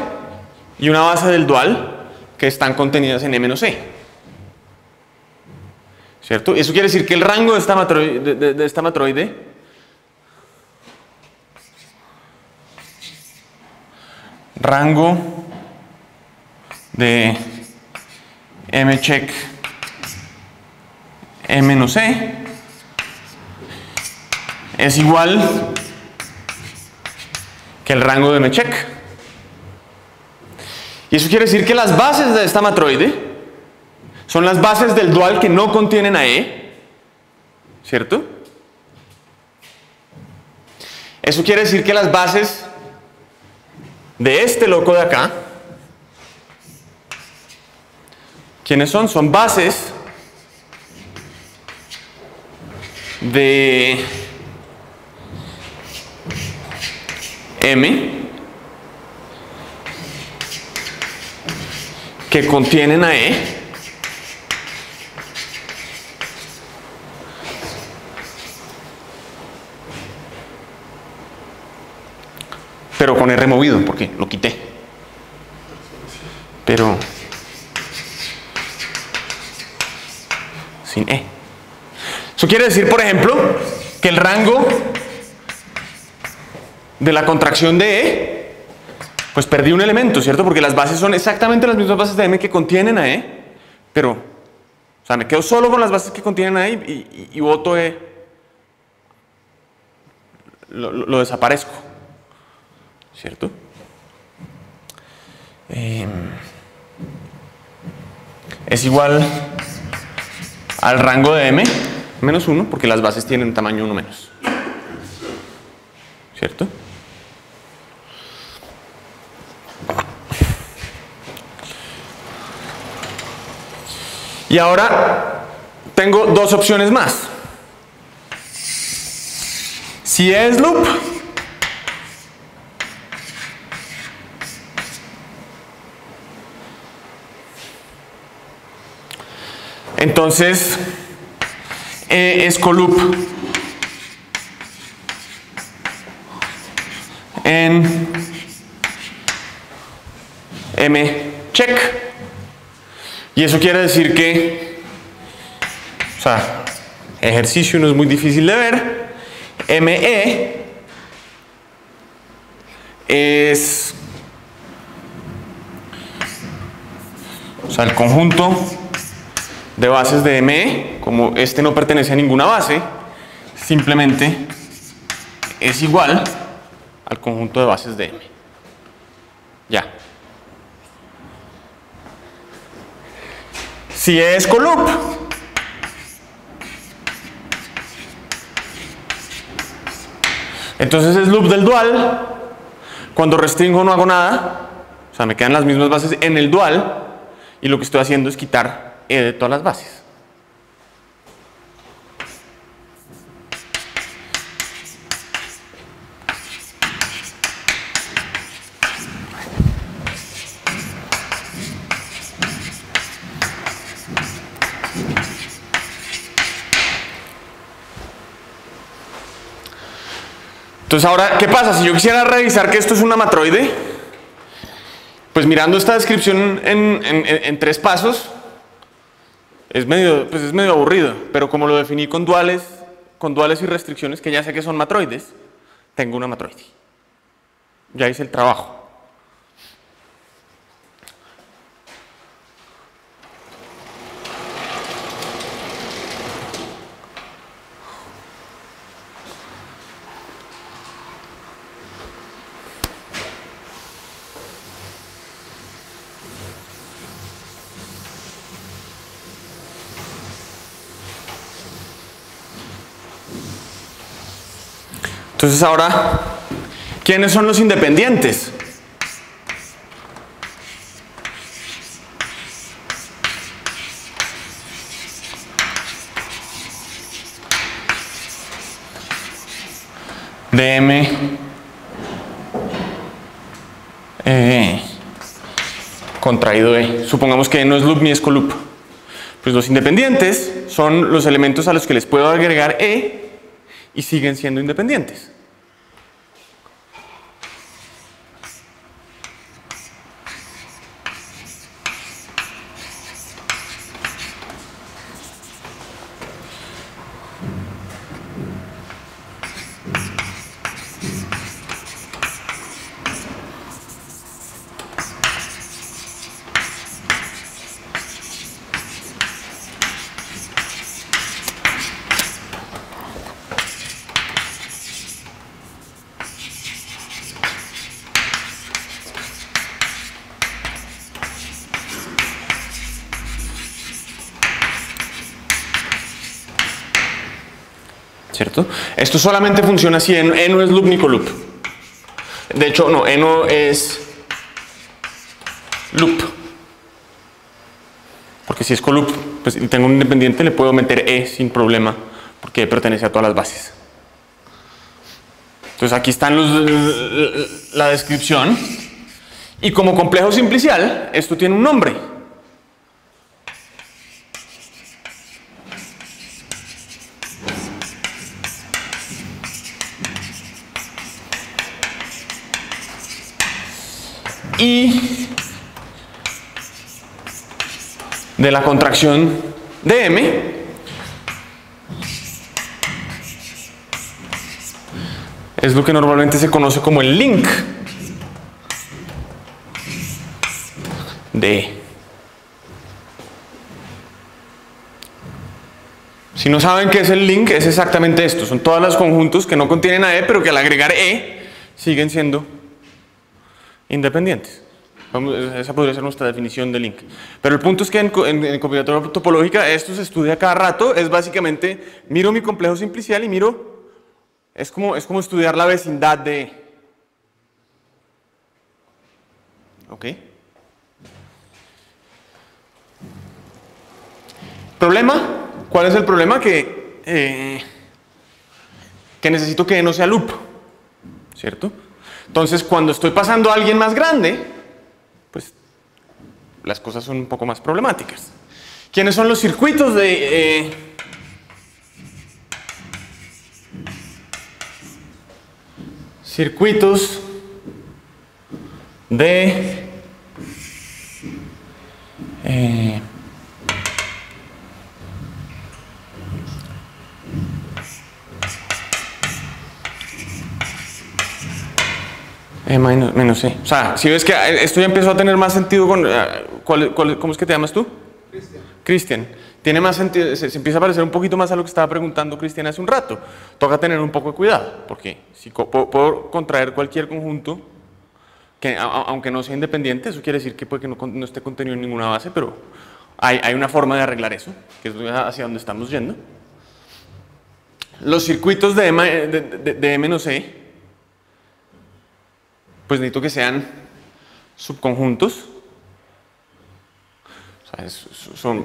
y una base del dual que están contenidas en E menos E. ¿Cierto? Eso quiere decir que el rango de esta matroide rango de M check E menos E es igual que el rango de M check. Y eso quiere decir que las bases de esta matroide son las bases del dual que no contienen a E, ¿cierto? Eso quiere decir que las bases de este loco de acá. ¿Quiénes son? Son bases de M que contienen a E pero con E removido porque lo quité, pero sin E. Eso quiere decir, por ejemplo, que el rango de la contracción de E, pues perdí un elemento, ¿cierto? Porque las bases son exactamente las mismas bases de M que contienen a E, pero, o sea, me quedo solo con las bases que contienen a E y boto E, lo desaparezco, ¿cierto? Es igual al rango de M menos 1, porque las bases tienen tamaño 1 menos, ¿cierto? Y ahora tengo dos opciones más. Si es loop, entonces es coloop en M check. Y eso quiere decir que, o sea, ejercicio no es muy difícil de ver. ME es, o sea, el conjunto de bases de ME, como este no pertenece a ninguna base, simplemente es igual al conjunto de bases de M. Ya. Si es coloop, entonces es loop del dual. Cuando restringo no hago nada, o sea, me quedan las mismas bases en el dual y lo que estoy haciendo es quitar E de todas las bases. Entonces ahora, ¿qué pasa? Si yo quisiera revisar que esto es una matroide, pues mirando esta descripción en 3 pasos, es medio aburrido, pero como lo definí con duales y restricciones que ya sé que son matroides, tengo una matroide. Ya hice el trabajo. Entonces ahora, ¿quiénes son los independientes? De M contraído E. Supongamos que no es loop ni es coloop. Pues los independientes son los elementos a los que les puedo agregar E y siguen siendo independientes. ¿Cierto? Esto solamente funciona si E no es loop ni coloop. De hecho, no, E no es loop. Porque si es coloop, pues y tengo un independiente, le puedo meter E sin problema, porque E pertenece a todas las bases. Entonces aquí están la descripción. Y como complejo simplicial, esto tiene un nombre. Y de la contracción de M es lo que normalmente se conoce como el link de E. Si no saben qué es el link, es exactamente esto. Son todos los conjuntos que no contienen a E, pero que al agregar E siguen siendo independientes. Esa podría ser nuestra definición de link. Pero el punto es que en combinatorial topológica esto se estudia cada rato. Es básicamente, miro mi complejo simplicial y miro, es como estudiar la vecindad de E. ¿Ok? ¿Problema? ¿Cuál es el problema? Que necesito que E no sea loop, ¿cierto? Entonces, cuando estoy pasando a alguien más grande, pues las cosas son un poco más problemáticas. ¿Quiénes son los circuitos de circuitos de menos E? O sea, si ves que esto ya empezó a tener más sentido con... ¿Cómo es que te llamas tú? Cristian. Tiene más sentido, se empieza a parecer un poquito más a lo que estaba preguntando Cristian hace un rato. Toca tener un poco de cuidado, porque si puedo contraer cualquier conjunto, que aunque no sea independiente, eso quiere decir que puede que no esté contenido en ninguna base, pero hay una forma de arreglar eso, que es hacia donde estamos yendo. Los circuitos de E menos E, pues necesito que sean subconjuntos. O sea,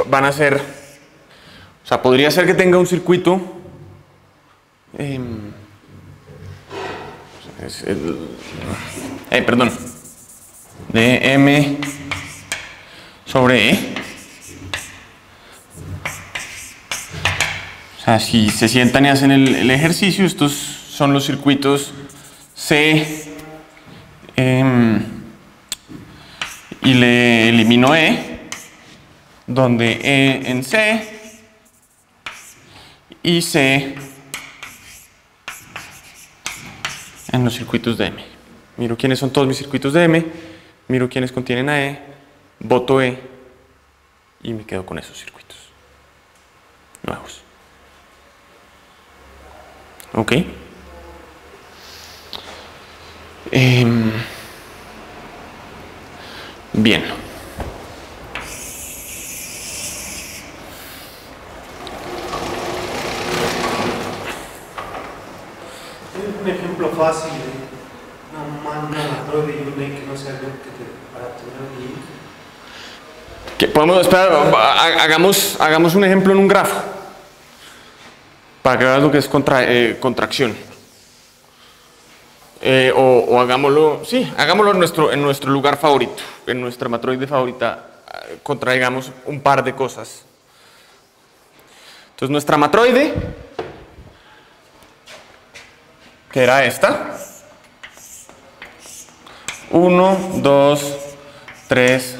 van a ser, o sea, podría ser que tenga un circuito perdón, de M sobre E. O sea, si se sientan y hacen el ejercicio, estos son los circuitos C y le elimino E, donde E en C y C en los circuitos de M. Miro quiénes son todos mis circuitos de M, miro quiénes contienen a E, boto E y me quedo con esos circuitos nuevos. ¿Ok? Bien. Un ejemplo fácil de una matroide y un link que no sea loop para tener un link. ¿Qué podemos esperar? Hagamos un ejemplo en un grafo para que veas lo que es contracción. O hagámoslo, sí, hagámoslo en nuestro lugar favorito, en nuestra matroide favorita, contraigamos un par de cosas. Entonces nuestra matroide, que era esta, 1, 2, 3,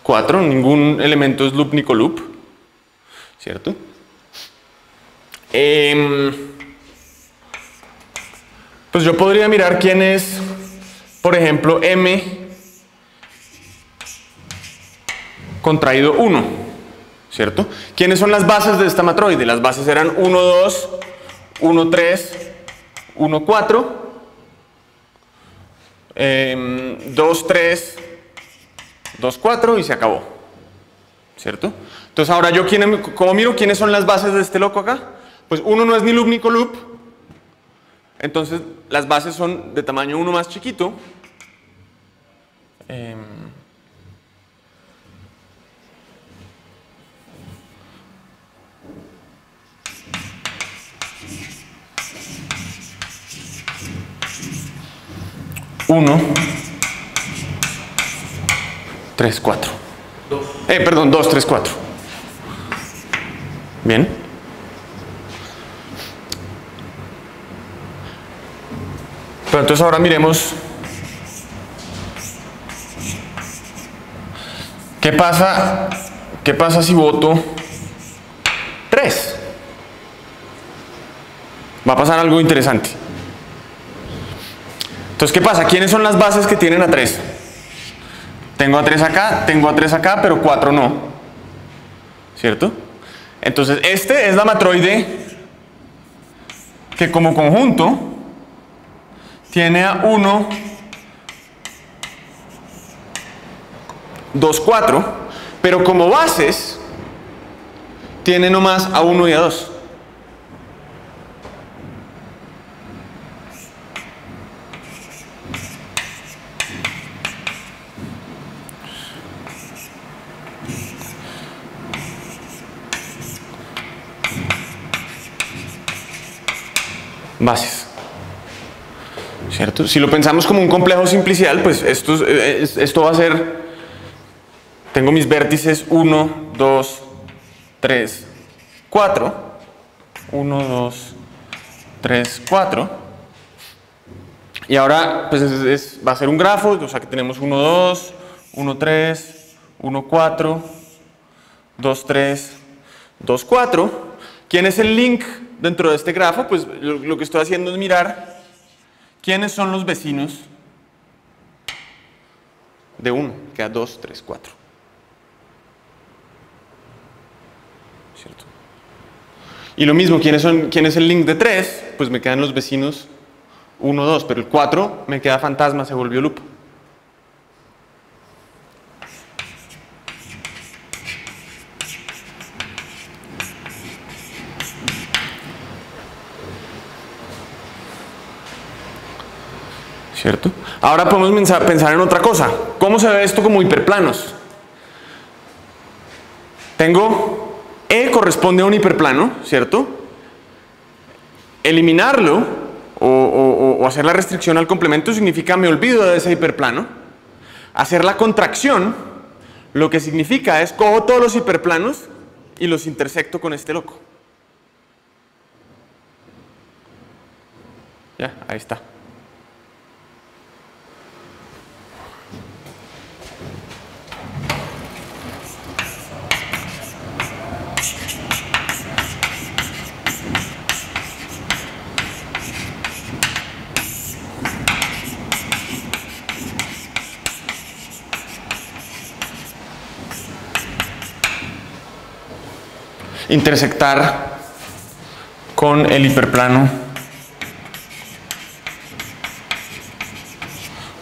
4, ningún elemento es loop ni coloop, ¿cierto? Pues yo podría mirar quién es, por ejemplo, M contraído 1, ¿cierto? ¿Quiénes son las bases de esta matroide? Las bases eran 1, 2, 1, 3, 1, 4, 2, 3, 2, 4 y se acabó, ¿cierto? Entonces ahora yo, ¿cómo miro quiénes son las bases de este loco acá? Pues 1 no es ni loop ni coloop. Entonces las bases son de tamaño 1 más chiquito. 3, 4. Perdón, 2, 3, 4. Bien. Pero entonces ahora miremos ¿qué pasa si voto 3? Va a pasar algo interesante. Entonces, ¿qué pasa? ¿Quiénes son las bases que tienen a 3? Tengo a 3 acá, tengo a 3 acá, pero 4 no. ¿Cierto? Entonces, este es la matroide que como conjunto tiene a 1, 2, 4, pero como bases tiene nomás a 1 y a 2. Bases. ¿Cierto? Si lo pensamos como un complejo simplicial, pues esto va a ser, tengo mis vértices 1, 2, 3, 4, 1, 2, 3, 4, y ahora pues va a ser un grafo, o sea que tenemos 1, 2, 1, 3, 1, 4, 2, 3, 2, 4. ¿Quién es el link dentro de este grafo? Pues lo que estoy haciendo es mirar quiénes son los vecinos de 1, queda 2, 3, 4. ¿Cierto? Y lo mismo, ¿quién es el link de 3? Pues me quedan los vecinos 1, 2, pero el 4 me queda fantasma, se volvió loop. ¿Cierto? Ahora podemos pensar en otra cosa. ¿Cómo se ve esto como hiperplanos? Tengo E corresponde a un hiperplano, ¿cierto? Eliminarlo o hacer la restricción al complemento significa me olvido de ese hiperplano. Hacer la contracción lo que significa es cojo todos los hiperplanos y los intersecto con este loco. Ya, ahí está. Intersectar con el hiperplano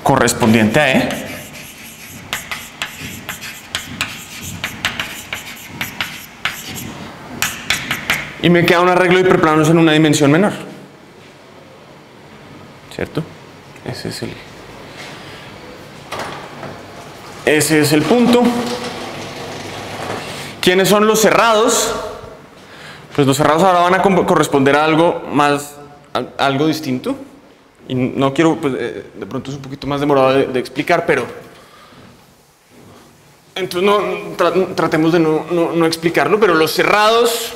correspondiente a E. Y me queda un arreglo de hiperplanos en una dimensión menor. ¿Cierto? Ese es el punto. ¿Quiénes son los cerrados? Pues los cerrados ahora van a corresponder a algo algo distinto. Y no quiero, pues de pronto es un poquito más demorado de explicar, pero entonces tratemos de no explicarlo, pero los cerrados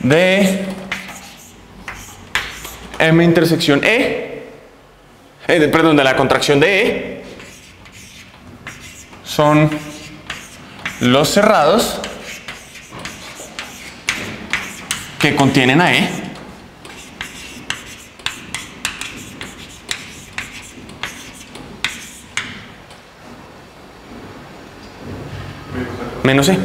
de M intersección perdón, de la contracción de E son los cerrados que contienen a E menos E.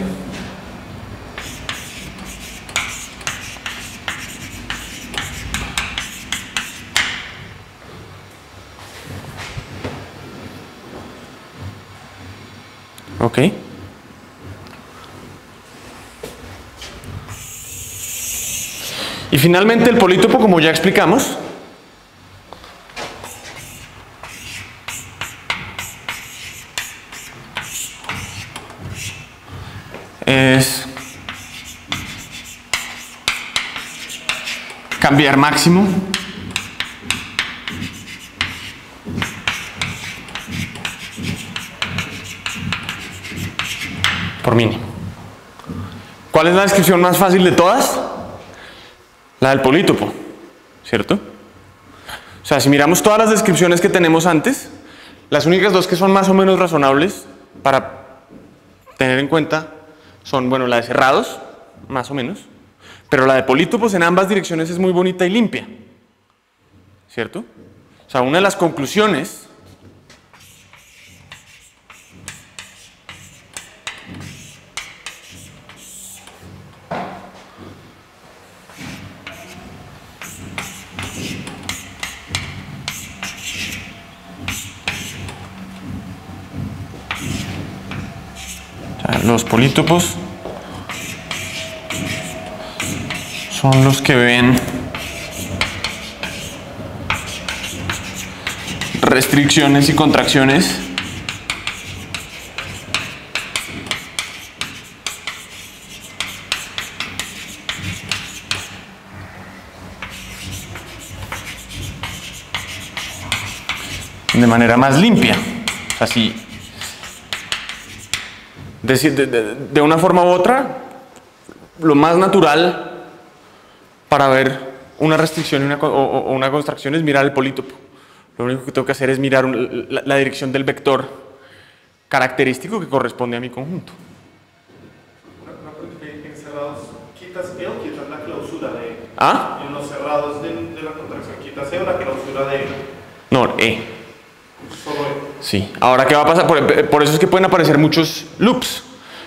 Ok. Y finalmente el polítopo, como ya explicamos, es cambiar máximo por mínimo. ¿Cuál es la descripción más fácil de todas? La del polítopo, ¿cierto? O sea, si miramos todas las descripciones que tenemos antes, las únicas dos que son más o menos razonables para tener en cuenta son, bueno, la de cerrados, más o menos, pero la de polítopos en ambas direcciones es muy bonita y limpia, ¿cierto? O sea, una de las conclusiones los polítopos son los que ven restricciones y contracciones de manera más limpia. Así, de una forma u otra, lo más natural para ver una restricción o una contracción es mirar el polítopo. Lo único que tengo que hacer es mirar la dirección del vector característico que corresponde a mi conjunto. En cerrados quitas E o quitas la clausura de E. ¿Ah? En los cerrados de la contracción quitas E o la clausura de E. No, E. Solo E. Sí. Ahora, ¿qué va a pasar? Por eso es que pueden aparecer muchos loops.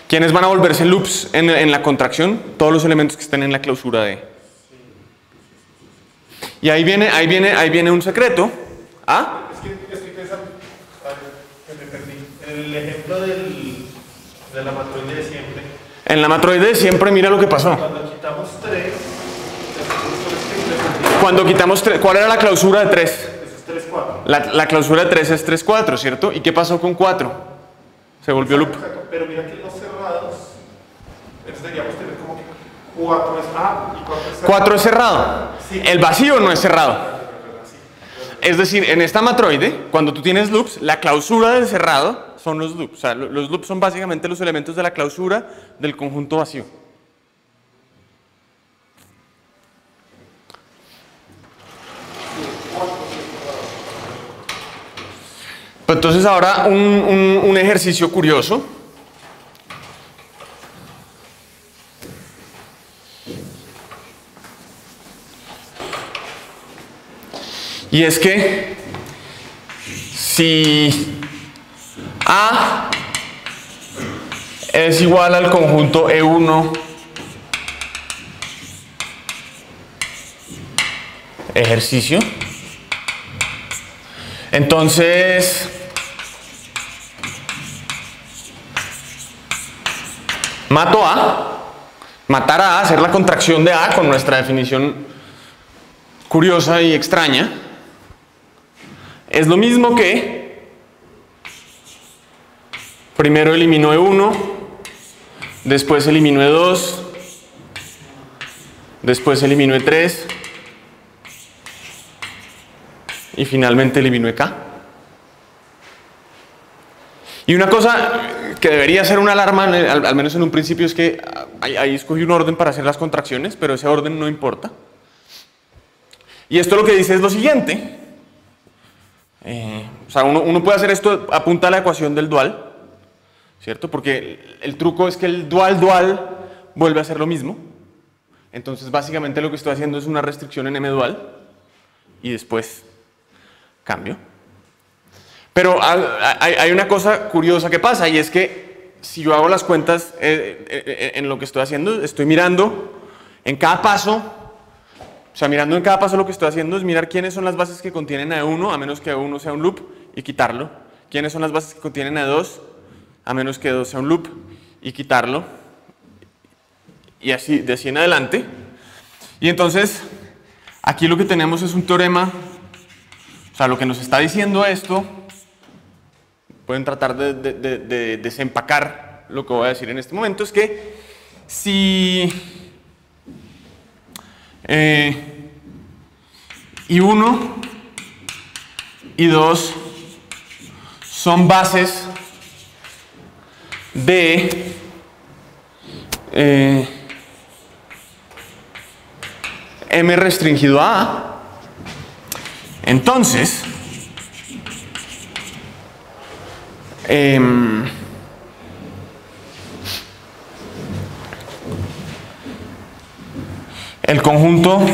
¿Quiénes van a volverse loops en la contracción? Todos los elementos que estén en la clausura de E. Y ahí viene un secreto. ¿Ah? Es que estoy pensando, me perdí. El ejemplo de la matroide de siempre. En la matroide de siempre, mira lo que pasó. Cuando quitamos 3, Cuando quitamos 3, ¿cuál era la clausura de 3? eso es 3, 4. La clausura de 3 es 3, 4, ¿cierto? ¿Y qué pasó con 4? Se volvió loop. Exacto, pero mira que los cerrados, entonces deberíamos tener como que 4 es A y 4 es cerrado. 4 es cerrado. Sí. El vacío no es cerrado. Es decir, en esta matroide, cuando tú tienes loops, la clausura del cerrado son los loops. O sea, los loops son básicamente los elementos de la clausura del conjunto vacío. Pues entonces ahora un ejercicio curioso. Y es que si A es igual al conjunto E1 ejercicio, entonces mato A, matar a A, hacer la contracción de A con nuestra definición curiosa y extraña, es lo mismo que primero elimino E1, después elimino E2, después elimino E3 y finalmente elimino EK. Y una cosa que debería ser una alarma, al menos en un principio, es que ahí escogí un orden para hacer las contracciones, pero ese orden no importa. Y esto lo que dice es lo siguiente. O sea, uno puede hacer esto a punta de la ecuación del dual, ¿cierto? Porque el truco es que el dual vuelve a ser lo mismo. Entonces, básicamente lo que estoy haciendo es una restricción en M dual y después cambio. Pero hay una cosa curiosa que pasa, y es que si yo hago las cuentas en lo que estoy haciendo, estoy mirando en cada paso. O sea, mirando en cada paso lo que estoy haciendo es mirar quiénes son las bases que contienen a E1, a menos que E1 sea un loop, y quitarlo. Quiénes son las bases que contienen a E2, a menos que E2 sea un loop, y quitarlo. Y así, de así en adelante. Y entonces, aquí lo que tenemos es un teorema. O sea, lo que nos está diciendo esto, pueden tratar de desempacar lo que voy a decir en este momento, es que si I1 y 2 son bases de M restringido a A. Entonces, el conjunto,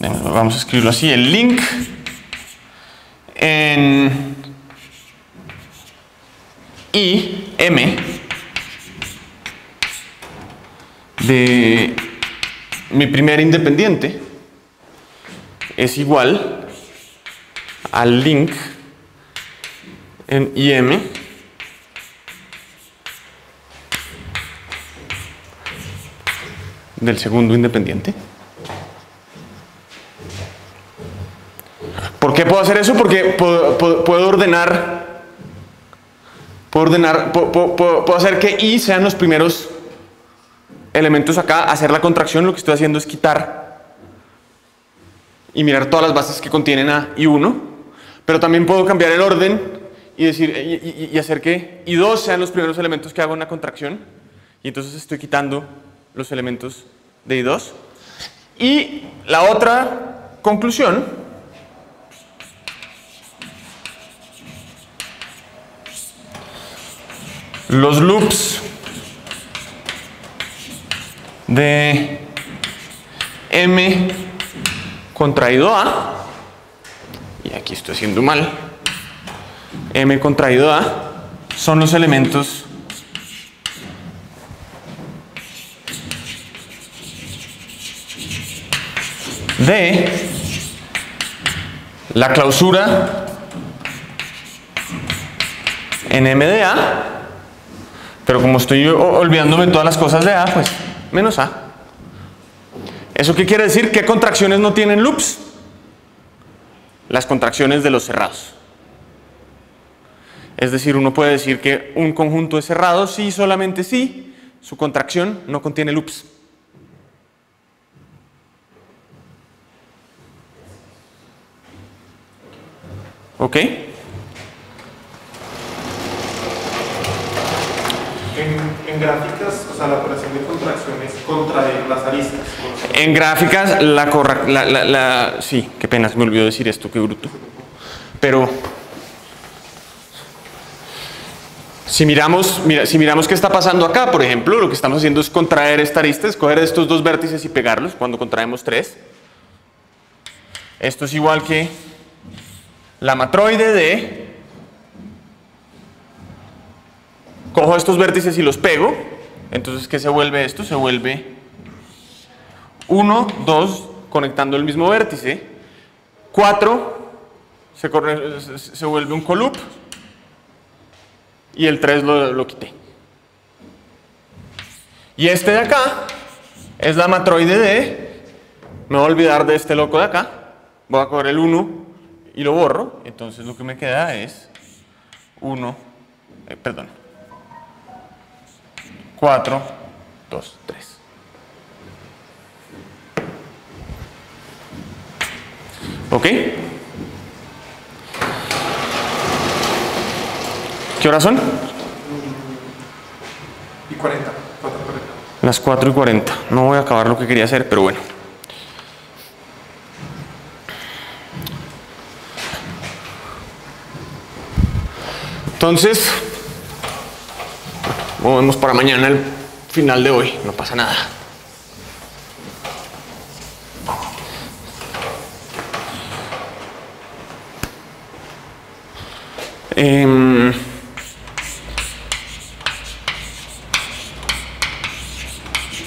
vamos a escribirlo así, el link en I-M de mi primer independiente es igual al link en IM del segundo independiente. ¿Por qué puedo hacer eso? Porque puedo hacer que I sean los primeros elementos acá. Hacer la contracción, lo que estoy haciendo es quitar y mirar todas las bases que contienen a I1, pero también puedo cambiar el orden y decir y hacer que I2 sean los primeros elementos que hago en la contracción, y entonces estoy quitando los elementos de I2. Y la otra conclusión los loops de M contraído A, y aquí estoy haciendo mal, M contraído A, son los elementos de la clausura en M de A, pero como estoy olvidándome todas las cosas de A, pues menos A. ¿Eso qué quiere decir? ¿Qué contracciones no tienen loops? Las contracciones de los cerrados. Es decir, uno puede decir que un conjunto es cerrado si, solamente si, su contracción no contiene loops. ¿Ok? En gráficas, o sea, la operación de contracción es contraer las aristas. En gráficas, sí, qué pena, me olvidó decir esto, qué bruto. Pero si miramos qué está pasando acá, por ejemplo, lo que estamos haciendo es contraer esta arista, escoger estos dos vértices y pegarlos cuando contraemos tres. Esto es igual que la matroide de... Cojo estos vértices y los pego. Entonces, ¿qué se vuelve esto? Se vuelve 1, 2, conectando el mismo vértice. 4, se vuelve un coloop. Y el 3 lo quité. Y este de acá es la matroide de... Me voy a olvidar de este loco de acá. Voy a coger el 1 y lo borro. Entonces, lo que me queda es 4, 2, 3. ¿Ok? ¿Qué horas son? Y 40, 4:40. Las 4:40. No voy a acabar lo que quería hacer, pero bueno. Entonces, movemos para mañana el final de hoy, no pasa nada.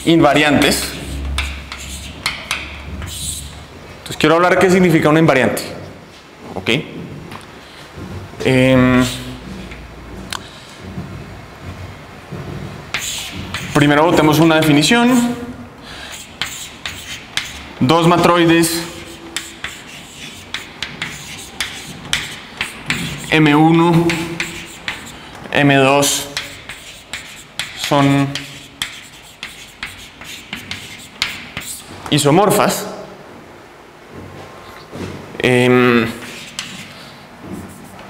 Invariantes. Entonces quiero hablar qué significa una invariante. ¿Ok? Primero botemos una definición. Dos matroides M1, M2 son isomorfas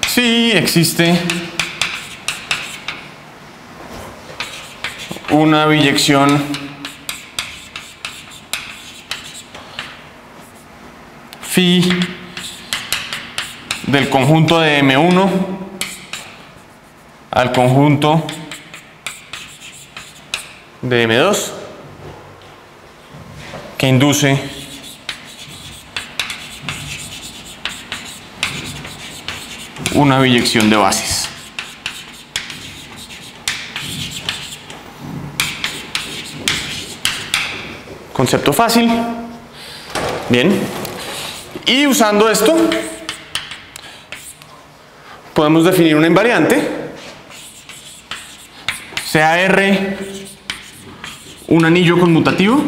Sí existe una biyección phi del conjunto de M1 al conjunto de M2 que induce una biyección de bases. Concepto fácil. Bien. Y usando esto podemos definir una invariante, sea R un anillo conmutativo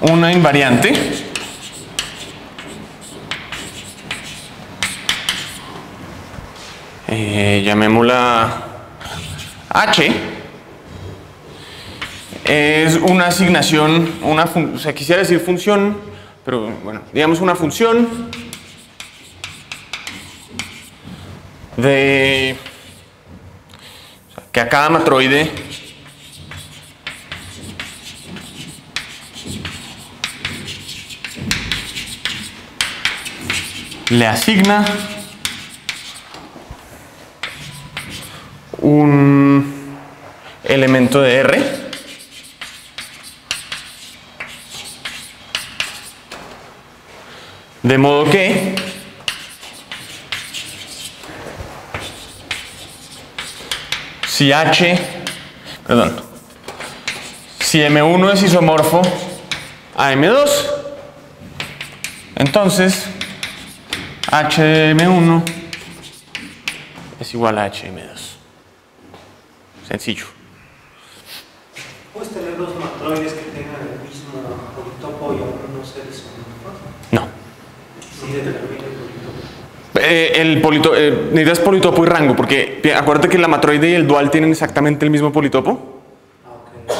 una invariante llamémosla H, es una asignación, o sea, quisiera decir función, pero bueno, digamos una función de, o sea, que a cada matroide le asigna un elemento de R de modo que si si M1 es isomorfo a M2, entonces H de M1 es igual a H de M2. Sencillo. ¿Puedes tener dos matroides que tengan el mismo politopo y aún no ser isomorfos? No. Sí, determina el politopo. Necesitas politopo y rango, porque acuérdate que la matroide y el dual tienen exactamente el mismo politopo. Ah, ok.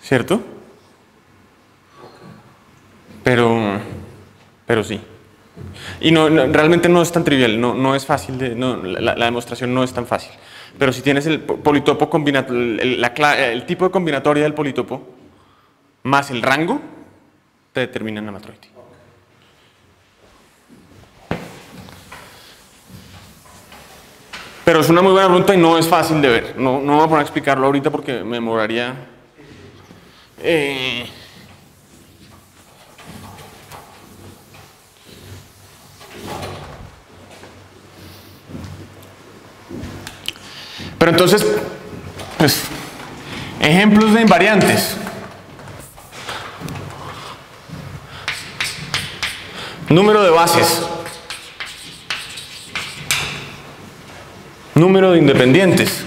¿Cierto? Ok. Pero sí. Y realmente no es tan trivial, no es fácil, la demostración no es tan fácil. Pero si tienes el politopo combinatorio, el tipo de combinatoria del politopo más el rango, te determinan la matroide. Pero es una muy buena pregunta y no es fácil de ver. No me voy a poner a explicarlo ahorita porque me demoraría. Pero entonces, pues, ejemplos de invariantes. Número de bases. Número de independientes.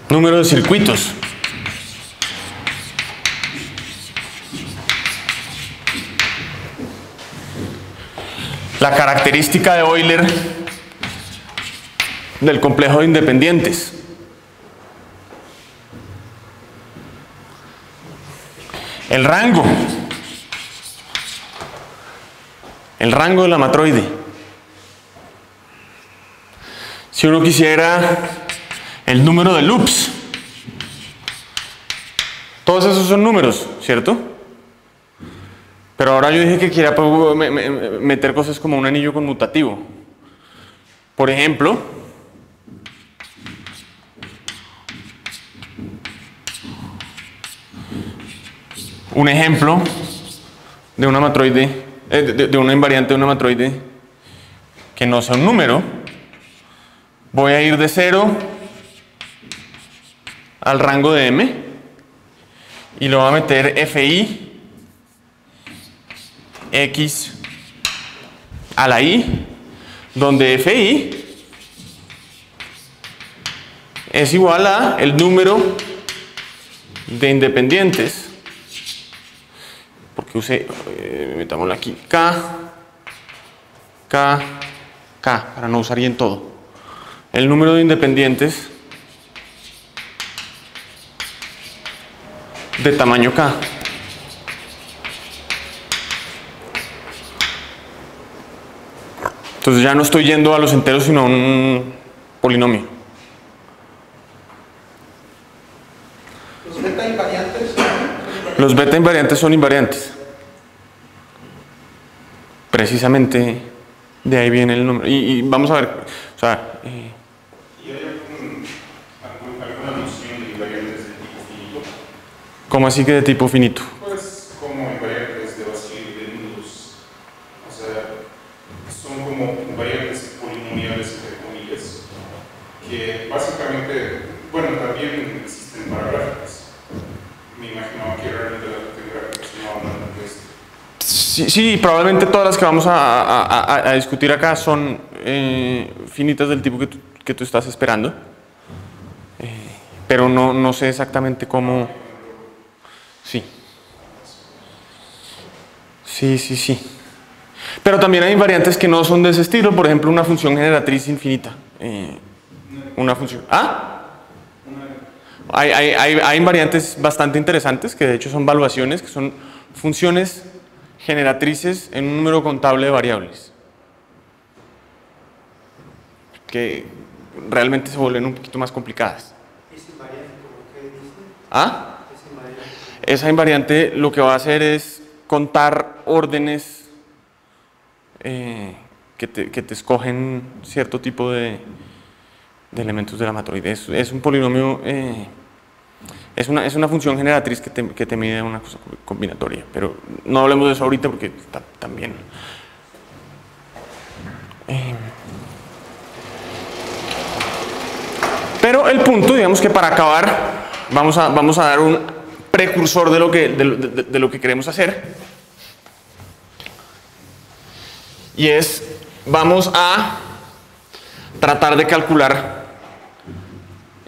Número de circuitos. La característica de Euler del complejo de independientes. El rango. El rango de la matroide. Si uno quisiera el número de loops. Todos esos son números, ¿cierto? Pero ahora yo dije que quería meter cosas como un anillo conmutativo. Por ejemplo, un ejemplo de una matroide, de una invariante de una matroide que no sea un número. Voy a ir de 0 al rango de m y le voy a meter fi x a la i, donde fi es igual a el número de independientes que use, metámoslo aquí, K, K, K, para no usar y en todo. El número de independientes de tamaño K. Entonces ya no estoy yendo a los enteros, sino a un polinomio. ¿Los beta invariantes? Los beta invariantes son invariantes. Precisamente de ahí viene el número. Y vamos a ver, o sea... ¿Y hay alguna noción de invariantes de tipo finito? ¿Cómo así que de tipo finito? Pues como invariantes de vacío y de nudos. O sea, son como invariantes polinomiales, entre comillas, que básicamente, bueno, también existen para gráficas. Me imaginaba que realmente las gráficas no hablan de esto. Sí, probablemente todas las que vamos a discutir acá son finitas del tipo que tú estás esperando. Pero no sé exactamente cómo... Sí. Sí. Pero también hay invariantes que no son de ese estilo. Por ejemplo, una función generatriz infinita. Una función... ¿Ah? Hay invariantes bastante interesantes, que de hecho son valuaciones, que son funciones generatrices en un número contable de variables, que realmente se vuelven un poquito más complicadas. ¿Es invariante como que dice? ¿Ah? ¿Es invariante? Esa invariante lo que va a hacer es contar órdenes que te escogen cierto tipo de elementos de la matriz. Es un polinomio, es una función generatriz que te mide una cosa combinatoria, pero no hablemos de eso ahorita porque está también. Pero el punto, digamos que para acabar, vamos a dar un precursor de lo que queremos hacer. Y es, vamos a tratar de calcular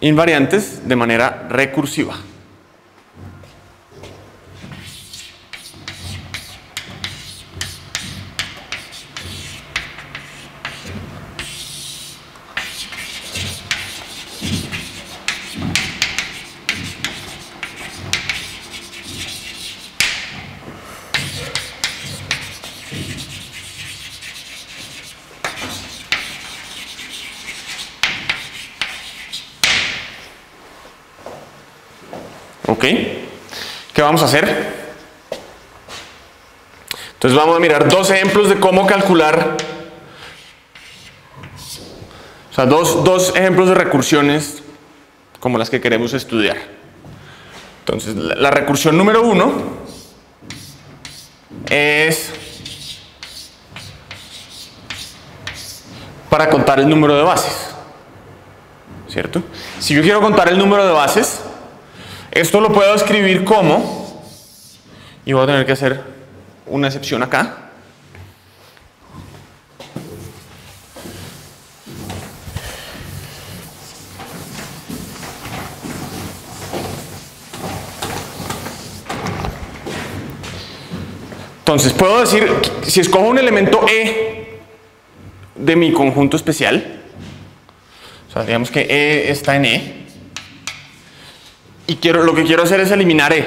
invariantes de manera recursiva. ¿Ok? ¿Qué vamos a hacer? Entonces vamos a mirar dos ejemplos de cómo calcular, o sea, dos ejemplos de recursiones como las que queremos estudiar. Entonces, la recursión número 1 es para contar el número de bases, ¿cierto? Si yo quiero contar el número de bases, esto lo puedo escribir como, y voy a tener que hacer una excepción acá. Entonces puedo decir, si escojo un elemento E de mi conjunto especial, o sea, digamos que E está en E, y lo que quiero hacer es eliminar E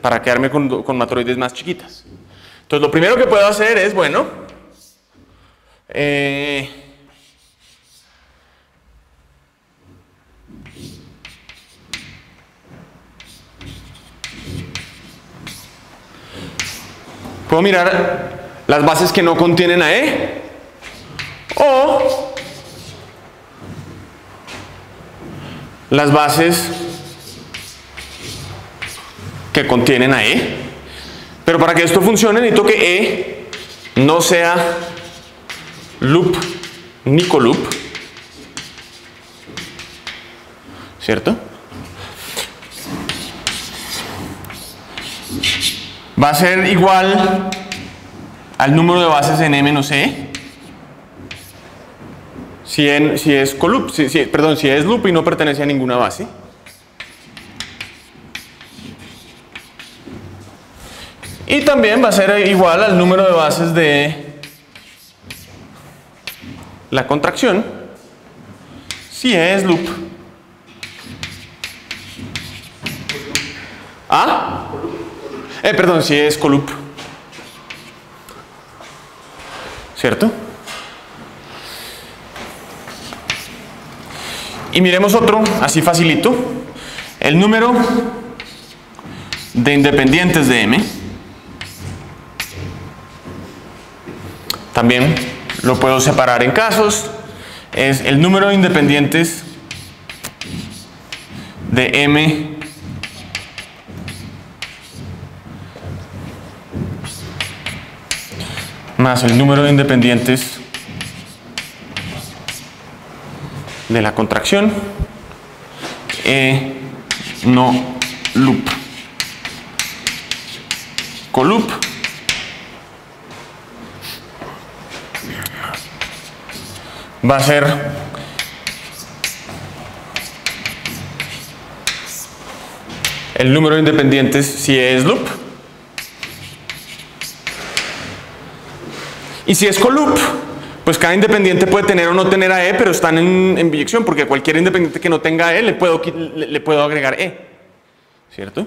para quedarme con matroides más chiquitas. Entonces lo primero que puedo hacer es, bueno, puedo mirar las bases que no contienen a E o las bases que contienen a E, pero para que esto funcione necesito que E no sea loop ni coloop, ¿cierto? Va a ser igual al número de bases en E menos E si es coloop, si es loop y no pertenece a ninguna base. Y también va a ser igual al número de bases de la contracción si E es loop. ¿Ah? Perdón, si E es coloop. ¿Cierto? Y miremos otro, así facilito. El número de independientes de M. También lo puedo separar en casos. Es el número de independientes de M más el número de independientes de la contracción E no loop. Coloop va a ser el número de independientes si es loop. Y si es coloop, pues cada independiente puede tener o no tener a E, pero están en biyección, porque cualquier independiente que no tenga E le puedo agregar E. ¿Cierto?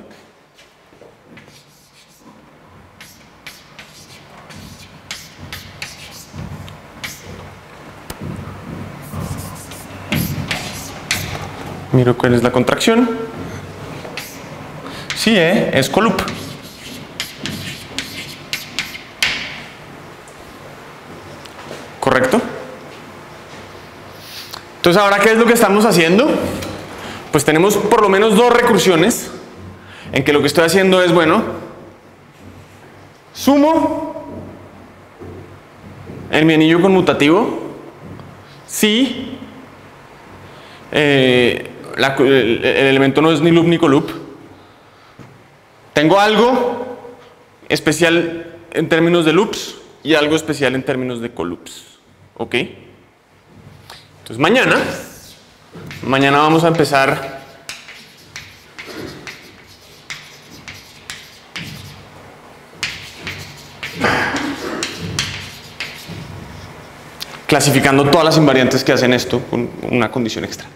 Miro cuál es la contracción. Si E es coloop. ¿Correcto? Entonces, ¿ahora qué es lo que estamos haciendo? Pues tenemos por lo menos dos recursiones en que lo que estoy haciendo es, bueno, sumo en mi anillo conmutativo si el elemento no es ni loop ni coloop. Tengo algo especial en términos de loops y algo especial en términos de coloops. ¿Ok? Entonces mañana vamos a empezar clasificando todas las invariantes que hacen esto con una condición extra.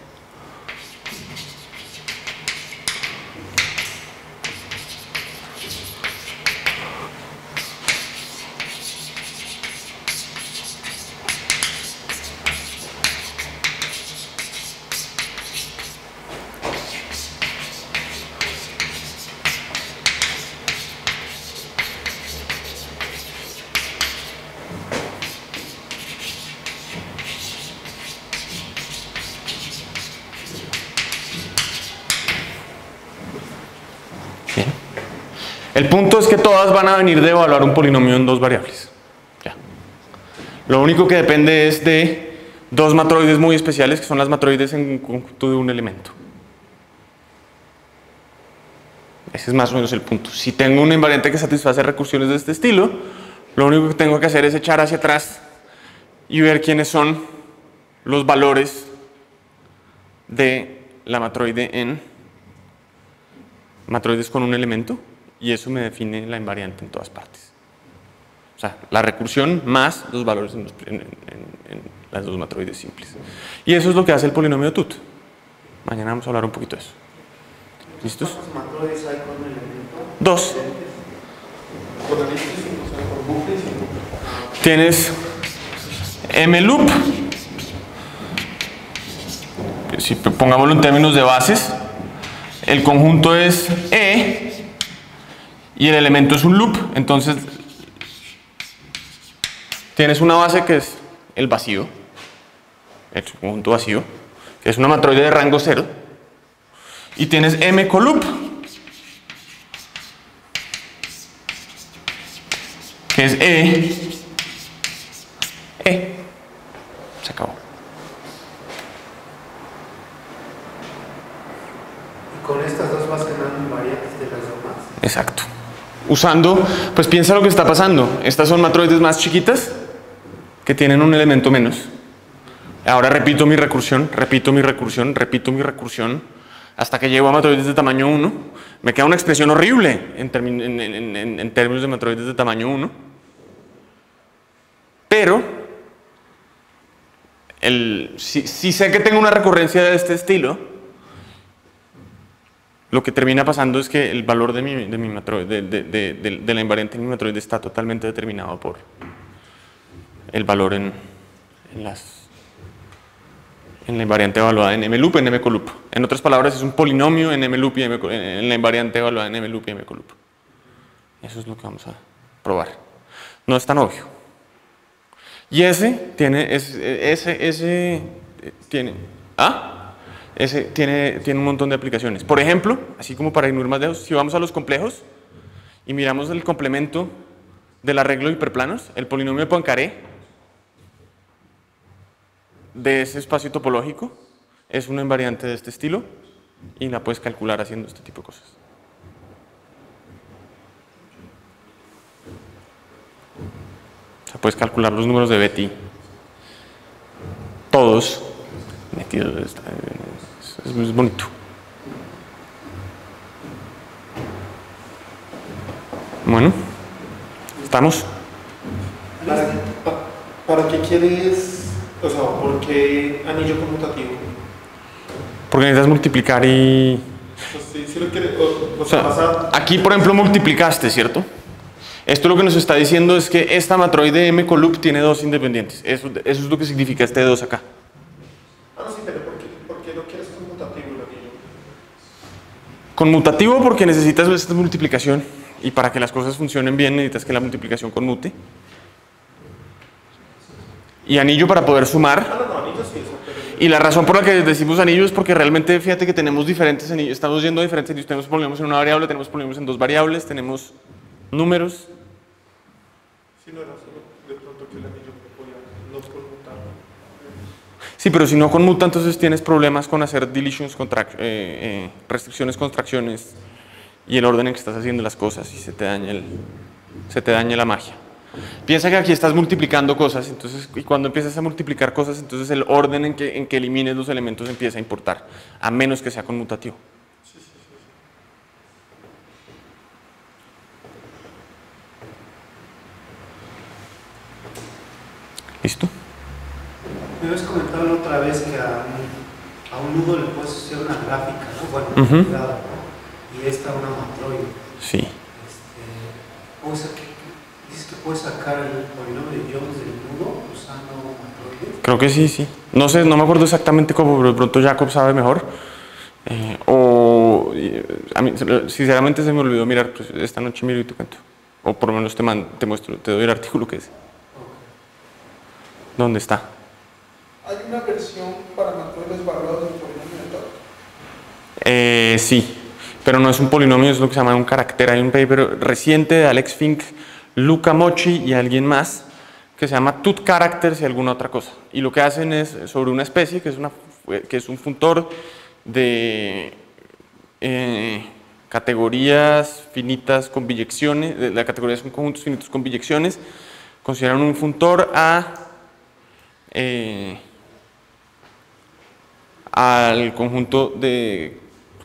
El punto es que todas van a venir de evaluar un polinomio en dos variables. Ya. Lo único que depende es de dos matroides muy especiales, que son las matroides en conjunto de un elemento. Ese es más o menos el punto. Si tengo una invariante que satisface recursiones de este estilo, lo único que tengo que hacer es echar hacia atrás y ver quiénes son los valores de la matroide en matroides con un elemento. Y eso me define la invariante en todas partes. O sea, la recursión más los valores en las dos matroides simples. Y eso es lo que hace el polinomio TUT. Mañana vamos a hablar un poquito de eso. ¿Listos? ¿Cuántos matroides hay con un elemento? Dos. Tienes M loop. Si pongámoslo en términos de bases, el conjunto es E. Y el elemento es un loop, entonces tienes una base que es el vacío, el conjunto vacío, que es una matroide de rango 0, y tienes M coloop, que es E. Se acabó. Y con estas dos vas ganando invariantes de las demás. Exacto. Usando, pues piensa lo que está pasando. Estas son matroides más chiquitas que tienen un elemento menos. Ahora repito mi recursión, repito mi recursión, repito mi recursión, hasta que llego a matroides de tamaño 1. Me queda una expresión horrible en términos de matroides de tamaño 1. Pero si sé que tengo una recurrencia de este estilo, lo que termina pasando es que el valor de la invariante en mi matroide está totalmente determinado por el valor en la invariante evaluada en mloop, en mcoloop. En otras palabras, es un polinomio en mloop y en la invariante evaluada en mloop y mcoloop. Eso es lo que vamos a probar. No es tan obvio. Y ese tiene un montón de aplicaciones. Por ejemplo, así como para ir más lejos, si vamos a los complejos y miramos el complemento del arreglo de hiperplanos, el polinomio de Poincaré de ese espacio topológico es una invariante de este estilo y la puedes calcular haciendo este tipo de cosas. O sea, puedes calcular los números de Betti, todos metidos. Es bonito. Bueno, ¿estamos? ¿Para qué quieres, o sea, por qué anillo conmutativo? Porque necesitas multiplicar y... Pues si lo quieres, o sea, aquí, por ejemplo, multiplicaste, ¿cierto? Esto lo que nos está diciendo es que esta matroide mcoloop tiene dos independientes. Eso es lo que significa este 2 acá. Ah, no, sí, pero ¿por qué no quieres conmutativo el anillo? Conmutativo porque necesitas esta multiplicación y para que las cosas funcionen bien necesitas que la multiplicación conmute. Y anillo para poder sumar. Ah, no, anillo sí, eso. Y la razón por la que decimos anillo es porque realmente, fíjate que tenemos diferentes anillos, estamos yendo a diferentes anillos, tenemos polinomios en una variable, tenemos polinomios en dos variables, tenemos números. Sí, no era solo de pronto que el anillo podía no conmutar. Sí, pero si no conmuta, entonces tienes problemas con hacer deletions, restricciones, contracciones y el orden en que estás haciendo las cosas y se te daña la magia. Piensa que aquí estás multiplicando cosas, entonces, y cuando empiezas a multiplicar cosas, entonces el orden en que elimines los elementos empieza a importar, a menos que sea conmutativo. ¿Listo? Me habías comentado la otra vez que a un nudo le puedes hacer una gráfica, ¿no? Bueno, cuidado, ¿no? Y esta una matroide. Sí. ¿Dices que puedes sacar el polinomio de Jones del nudo usando matroides? Creo que sí, sí. No sé, no me acuerdo exactamente cómo, pero de pronto Jacob sabe mejor. A mí, sinceramente se me olvidó mirar, pues esta noche miro y te cuento. O por lo menos te muestro, te doy el artículo que es. ¿Dónde está? ¿Hay una versión para matroides evaluados del polinomio de Todd? Sí, pero no es un polinomio, es lo que se llama un carácter. Hay un paper reciente de Alex Fink, Luca Mochi y alguien más que se llama Tut Characters y alguna otra cosa. Y lo que hacen es sobre una especie que es un funtor de categorías finitas con biyecciones. La categoría son conjuntos finitos con biyecciones. Consideran un funtor al conjunto de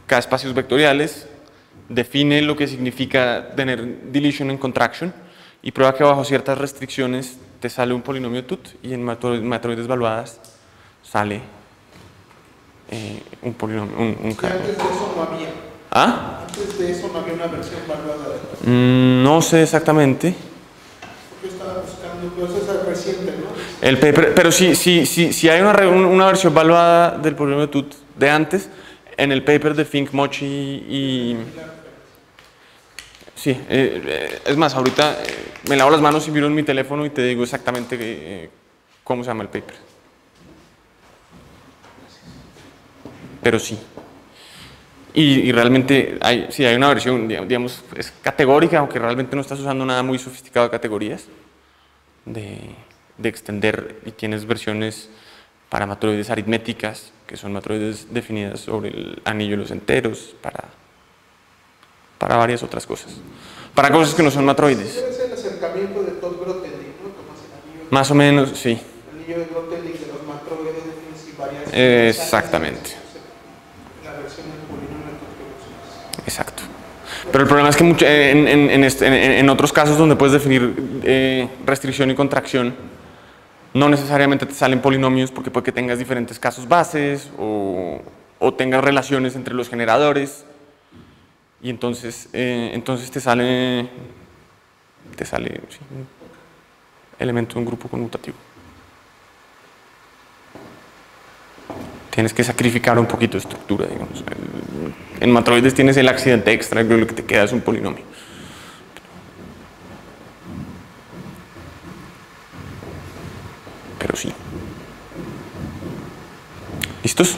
K espacios vectoriales, define lo que significa tener deletion en contraction y prueba que bajo ciertas restricciones te sale un polinomio tut y en matroides evaluadas sale un polinomio, un Sí, antes de eso no había. ¿Ah? Antes de eso no había una versión evaluada de Todd. No sé exactamente. Porque estaba buscando, pero eso es reciente, ¿no? El paper, pero sí hay una versión evaluada del polinomio tut de antes en el paper de Fink, Mochi y... Sí, es más, ahorita me lavo las manos y miro en mi teléfono y te digo exactamente cómo se llama el paper. Pero sí. Y realmente hay una versión, digamos, es categórica, aunque realmente no estás usando nada muy sofisticado de categorías, de extender, y tienes versiones para matroides aritméticas, que son matroides definidas sobre el anillo de los enteros, para varias otras cosas. Para cosas que no son matroides. Debe ser el acercamiento de Todd Grothendieck, ¿no? Tomas el anillo. Más o menos, sí. El anillo de Grothendieck de los matroides defines y varias. Exactamente. La versión del polinomio. Exacto. Pero el problema es que en otros casos donde puedes definir restricción y contracción, no necesariamente te salen polinomios porque puede que tengas diferentes casos bases o tengas relaciones entre los generadores y entonces te sale sí, un elemento de un grupo conmutativo. Tienes que sacrificar un poquito de estructura, digamos. En matroides tienes el accidente extra, lo que te queda es un polinomio. Pero sí. ¿Listos?